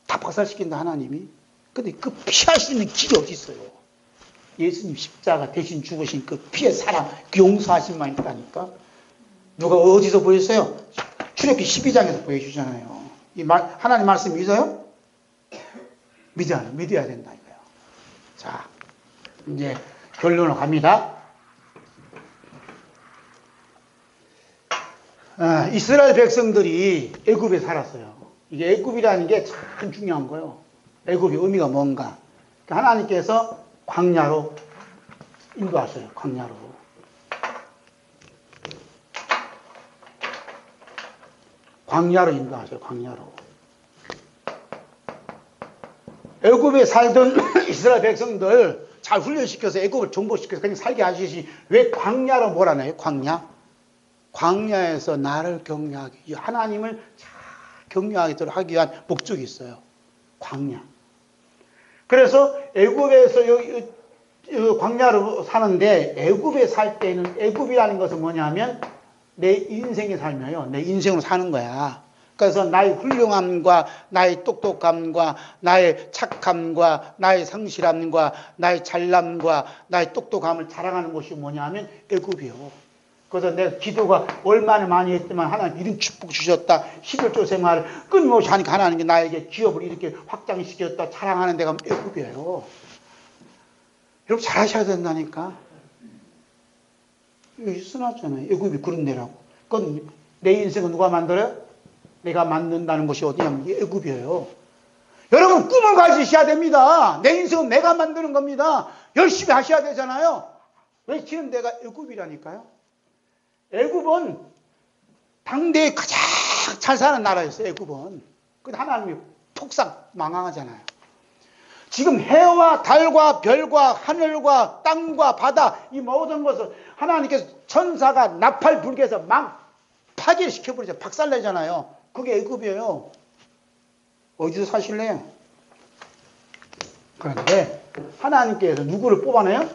다 박살시킨다 하나님이. 근데 그 피할 수 있는 길이 어디 있어요? 예수님 십자가 대신 죽으신 그 피의 사랑, 그 용서하심만 있다니까. 누가 어디서 보였어요? 출애굽기 12장에서 보여주잖아요. 하나님 말씀 믿어요? 믿어야 된다 이거예요. 자, 이제 결론으로 갑니다. 이스라엘 백성들이 애굽에 살았어요. 이게 애굽이라는 게 참 중요한 거예요. 애굽의 의미가 뭔가. 하나님께서 광야로 인도하셔요. 광야로. 광야로 인도하셔요. 광야로. 애굽에 살던 이스라엘 백성들 잘 훈련시켜서 애굽을 정복시켜서 그냥 살게 하시지 왜 광야로 몰아내요? 광야에서 나를 경외하기, 하나님을 잘 경외하도록 하기 위한 목적이 있어요. 광야. 그래서 애굽에서 광야로 사는데 애굽에 살 때는 애굽이라는 것은 뭐냐면 내 인생의 삶이에요. 내 인생으로 사는 거야. 그래서 나의 훌륭함과 나의 똑똑함과 나의 착함과 나의 성실함과 나의 잘남과 나의 똑똑함을 자랑하는 것이 뭐냐 하면 애굽이요. 그래서 내가 기도가 얼마나 많이 했지만 하나님 이런 축복 주셨다. 11조 생활을 끊임없이 하니까 하나님이 나에게 기업을 이렇게 확장시켰다. 자랑하는 데가 애굽이에요. 여러분 잘하셔야 된다니까. 여기 써놨잖아요. 애굽이 그런 데라고. 그건 내 인생은 누가 만들어요? 내가 만든다는 것이 어디냐면 이게 애굽이에요. 여러분 꿈을 가지셔야 됩니다. 내 인생은 내가 만드는 겁니다. 열심히 하셔야 되잖아요. 왜 지금 내가 애굽이라니까요. 애굽은 당대에 가장 잘 사는 나라였어요. 애굽은. 근데 하나님이 폭삭 망하잖아요. 지금 해와 달과 별과 하늘과 땅과 바다 이 모든 것을 하나님께서 천사가 나팔 불게 해서 막 파괴시켜버리죠. 박살내잖아요. 그게 애굽이에요. 어디서 사실래요? 그런데 하나님께서 누구를 뽑아내요?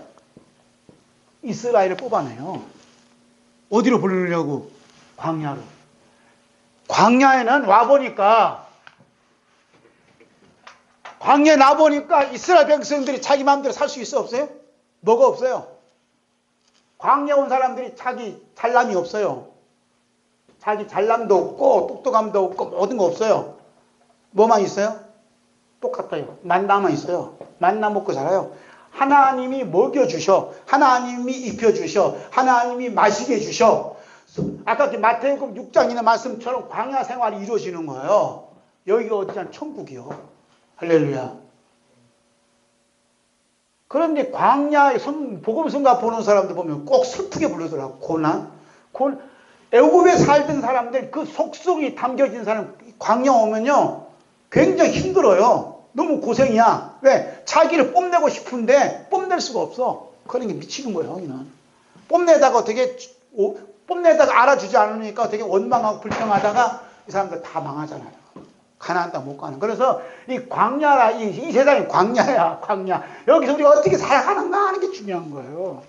이스라엘을 뽑아내요. 어디로 부르려고? 광야로. 광야에는 와보니까 광야에 나보니까 이스라엘 백성들이 자기 마음대로 살 수 있어 없어요? 뭐가 없어요? 광야 온 사람들이 자기 잘남이 없어요. 자기 잘남도 없고 똑똑함도 없고 모든 거 없어요. 뭐만 있어요? 똑같아요. 만나만 있어요. 만나 먹고 살아요. 하나님이 먹여주셔. 하나님이 입혀주셔. 하나님이 마시게 해주셔. 아까 마태복음 6장 있는 말씀처럼 광야 생활이 이루어지는 거예요. 여기가 어디냐? 천국이요. 할렐루야. 그런데 광야에 복음 성가 보는 사람들 보면 꼭 슬프게 부르더라고. 고난. 애굽에 살던 사람들 그 속속이 담겨진 사람 광야 오면요 굉장히 힘들어요. 너무 고생이야. 왜? 자기를 뽐내고 싶은데 뽐낼 수가 없어. 그런 게 미치는 거예요. 여기는. 뽐내다가 알아주지 않으니까 되게 원망하고 불평하다가 이 사람들 다 망하잖아요. 가나안 땅 못 가는. 그래서 이 광야라 이 세상이 광야야. 광야. 여기서 우리가 어떻게 살아가는가 하는 게 중요한 거예요.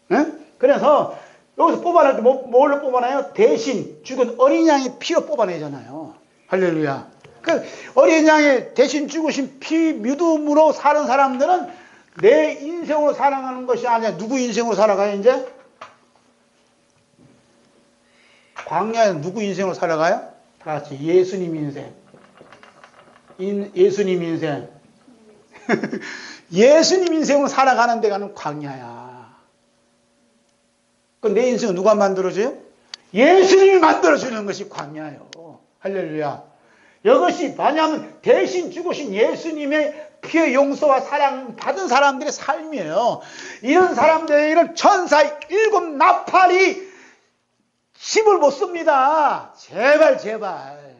네? 그래서 여기서 뽑아낼 때 뭘로 뽑아내요? 대신 죽은 어린 양의 피로 뽑아내잖아요. 할렐루야. 그 어린 양의 대신 죽으신 피 믿음으로 사는 사람들은 내 인생으로 살아가는 것이 아니라 누구 인생으로 살아가요 이제? 광야에는 누구 인생으로 살아가요? 다 같이 예수님 인생. 예수님 인생. 예수님 인생으로 살아가는 데가는 광야야. 내 인생은 누가 만들어줘요? 예수님이 만들어주는 것이 광야예요. 할렐루야. 이것이 뭐냐면 대신 죽으신 예수님의 피의 용서와 사랑 받은 사람들의 삶이에요. 이런 사람들에게는 천사의 7 나팔이 힘을 못 씁니다. 제발 제발.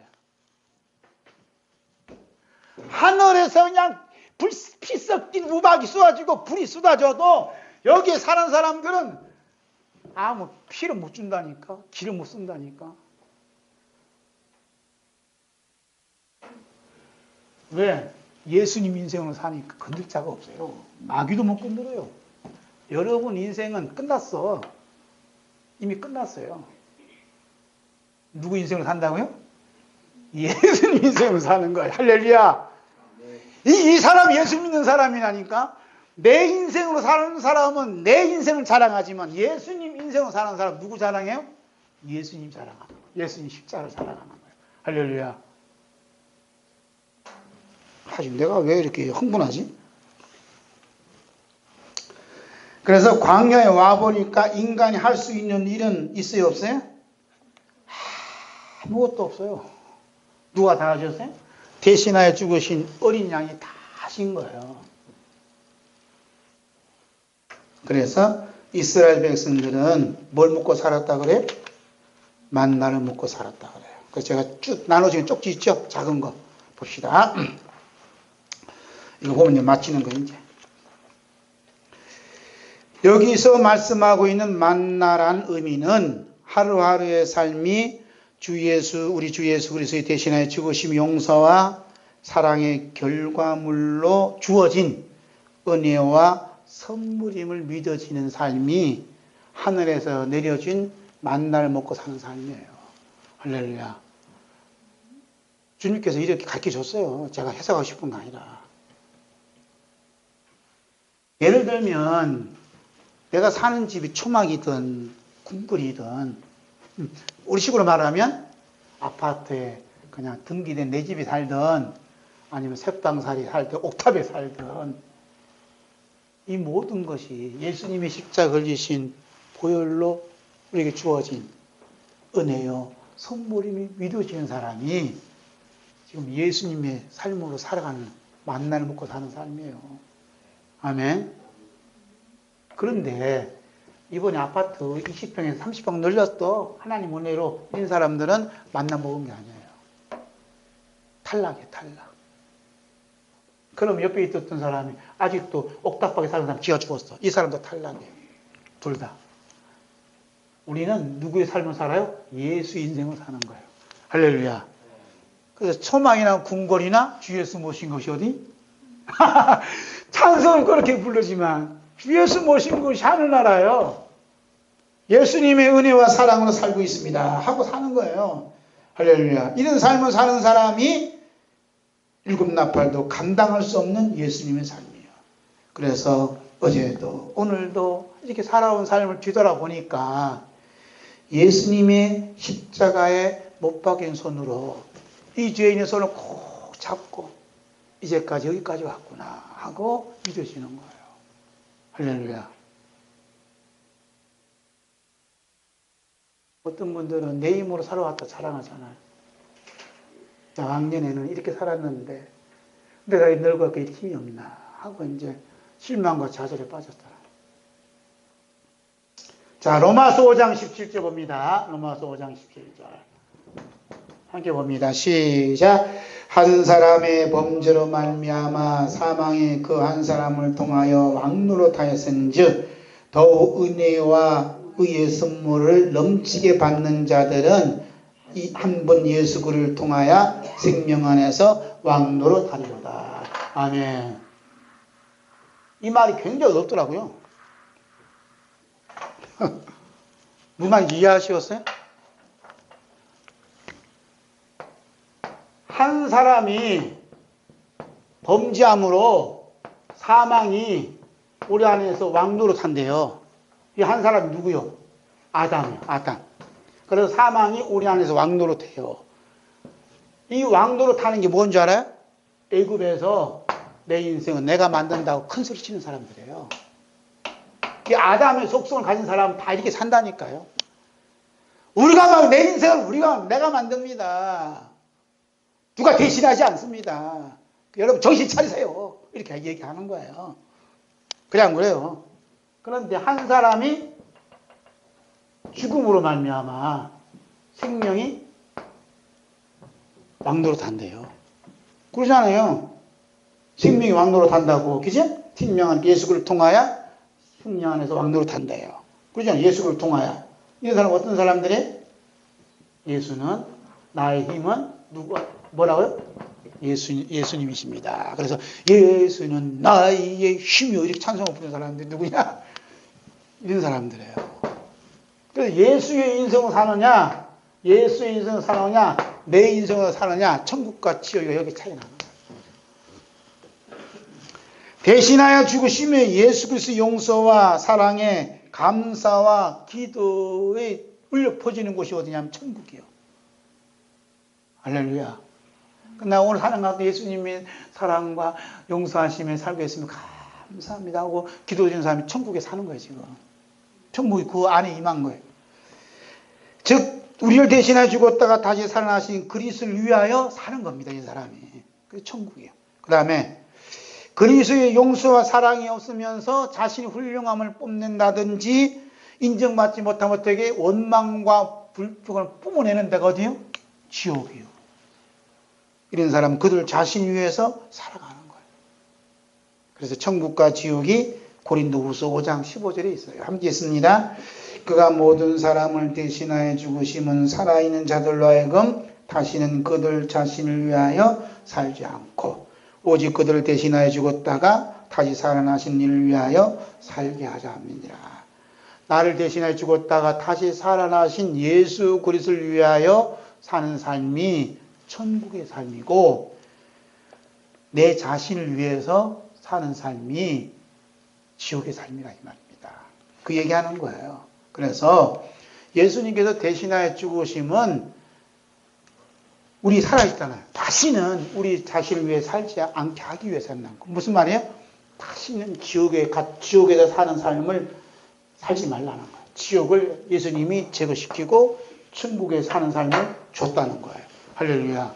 하늘에서 그냥 피 썩긴 우박이 쏟아지고 불이 쏟아져도 여기에 사는 사람들은 아무 피를 못 준다니까. 기를 못 쓴다니까. 왜? 예수님 인생으로 사니까 건들 자가 없어요. 마귀도 못 건드려요. 여러분 인생은 끝났어. 이미 끝났어요. 누구 인생으로 산다고요? 예수님 인생으로 사는 거예요. 할렐루야. 이 사람이 예수 믿는 사람이라니까. 내 인생으로 사는 사람은 내 인생을 자랑하지만 예수님 인생으로 사는 사람 누구 자랑해요? 예수님 자랑하는 거예요. 예수님 십자가를 자랑하는 거예요. 할렐루야. 하지만 내가 왜 이렇게 흥분하지? 그래서 광야에 와보니까 인간이 할 수 있는 일은 있어요 없어요? 아무것도 없어요. 누가 다 하셨어요? 대신하여 죽으신 어린 양이 다 하신 거예요. 그래서 이스라엘 백성들은 뭘 먹고 살았다 그래요? 만나를 먹고 살았다 그래요. 그래서 제가 쭉 나눠지는 쪽지 있죠? 작은 거 봅시다. 이거 보면 이제 맞히는 거 이제. 여기서 말씀하고 있는 만나란 의미는 하루하루의 삶이 우리 주 예수 그리스도의 대신하여 죽으심 용서와 사랑의 결과물로 주어진 은혜와 선물임을 믿어지는 삶이 하늘에서 내려진 만나를 먹고 사는 삶이에요. 할렐루야. 주님께서 이렇게 가르쳐 줬어요. 제가 해석하고 싶은 거 아니라. 예를 들면 내가 사는 집이 초막이든 궁궐이든, 우리 식으로 말하면 아파트에 그냥 등기된 내 집에 살든 아니면 새땅살이 살든 옥탑에 살든, 이 모든 것이 예수님의 십자가 걸리신 보혈로 우리에게 주어진 은혜요 선물임이 믿어지는 사람이 지금 예수님의 삶으로 살아가는, 만나를 먹고 사는 삶이에요. 아멘. 그런데 이번에 아파트 20평에서 30평 늘렸어. 하나님 은혜로 있는 사람들은 만나 먹은 게 아니에요. 탈락이에요, 탈락. 그럼 옆에 있었던 사람이 아직도 옥탑방에 사는 사람 지가 죽었어. 이 사람도 탈락이에요. 둘 다. 우리는 누구의 삶을 살아요? 예수 인생을 사는 거예요. 할렐루야. 그래서 초막이나 궁궐이나 주 예수 모신 것이 어디? 찬송을 그렇게 부르지만 주 예수 모신 것이 하늘나라예요. 예수님의 은혜와 사랑으로 살고 있습니다 하고 사는 거예요. 할렐루야. 이런 삶을 사는 사람이 일곱 나팔도 감당할 수 없는 예수님의 삶이에요. 그래서 어제도 오늘도 이렇게 살아온 삶을 뒤돌아보니까 예수님의 십자가에 못 박인 손으로 이 죄인의 손을 꼭 잡고 이제까지 여기까지 왔구나 하고 믿어지는 거예요. 할렐루야. 어떤 분들은 내 힘으로 살아왔다 자랑하잖아요. 작년에는 이렇게 살았는데 내가 늙어서 힘이 없나 하고 이제 실망과 좌절에 빠졌더라. 자, 로마서 5장 17절 봅니다. 로마서 5장 17절. 함께 봅니다. 시작. 한 사람의 범죄로 말미암아 사망에 그 한 사람을 통하여 왕노로 타였은즉 더욱 은혜와 의의 선물을 넘치게 받는 자들은 이 한 번 예수 그리스도를 통하여 생명 안에서 왕노로 타리로다. 아멘. 이 말이 굉장히 어렵더라고요. 무슨 말인지 이해하시겠어요? 한 사람이 범죄함으로 사망이 우리 안에서 왕노로 탄대요. 이 한 사람이 누구요? 아담이요. 아담. 그래서 사망이 우리 안에서 왕노로 태요. 이 왕노로 타는 게 뭔지 알아요? 애굽에서 내 인생은 내가 만든다고 큰 소리 치는 사람들이에요. 이 아담의 속성을 가진 사람은 다 이렇게 산다니까요. 우리가 막 내 인생을 내가 만듭니다. 누가 대신하지 않습니다. 여러분 정신 차리세요. 이렇게 얘기하는 거예요. 그래 안 그래요? 그런데 한 사람이 죽음으로 말미암아 생명이 왕노로 탄대요. 그러잖아요. 생명이 왕노로 탄다고, 그죠? 생명은 예수를 통하여 생명 안에서 왕노로 탄대요. 그러잖아요. 예수를 통하여. 이런 사람 어떤 사람들이? 예수는 나의 힘은 뭐라고요? 예수님이십니다. 그래서 예수는 나의 힘이요 이렇게 찬송을 부르는 사람들이 누구냐? 이런 사람들이에요. 그래서 예수의 인생을 사느냐, 예수의 인생을 사느냐, 내 인생을 사느냐, 천국과 지옥이 여기 차이 나는 거예요. 대신하여 죽으심에 예수 그리스도의 용서와 사랑에 감사와 기도에 울려 퍼지는 곳이 어디냐면 천국이요. 할렐루야. 나 오늘 사는 가운데 예수님의 사랑과 용서하심에 살고 있으면 감사합니다 하고 기도해주는 사람이 천국에 사는 거예요, 지금. 천국이 그 안에 임한 거예요. 즉, 우리를 대신해 죽었다가 다시 살아나신 그리스도를 위하여 사는 겁니다, 이 사람이. 그게 천국이에요. 그 다음에 그리스도의 용서와 사랑이 없으면서 자신의 훌륭함을 뽐낸다든지 인정받지 못하면 어떻게 원망과 불평을 뿜어내는 데가 어디요? 지옥이요. 이런 사람은 그들 자신 위해서 살아가는 거예요. 그래서 천국과 지옥이 고린도후서 5장 15절에 있어요. 함께 있습니다. 그가 모든 사람을 대신하여 죽으심은 살아있는 자들로 하여금 다시는 그들 자신을 위하여 살지 않고 오직 그들을 대신하여 죽었다가 다시 살아나신 이를 위하여 살게 하자 함이니라. 나를 대신하여 죽었다가 다시 살아나신 예수 그리스도를 위하여 사는 삶이 천국의 삶이고 내 자신을 위해서 사는 삶이 지옥의 삶이라 이 말입니다. 그 얘기하는 거예요. 그래서 예수님께서 대신하여 죽으심은 우리 살아있잖아요. 다시는 우리 자신을 위해 살지 않게 하기 위해서는 무슨 말이에요? 다시는 지옥에서 사는 삶을 살지 말라는 거예요. 지옥을 예수님이 제거시키고 천국에 사는 삶을 줬다는 거예요. 할렐루야.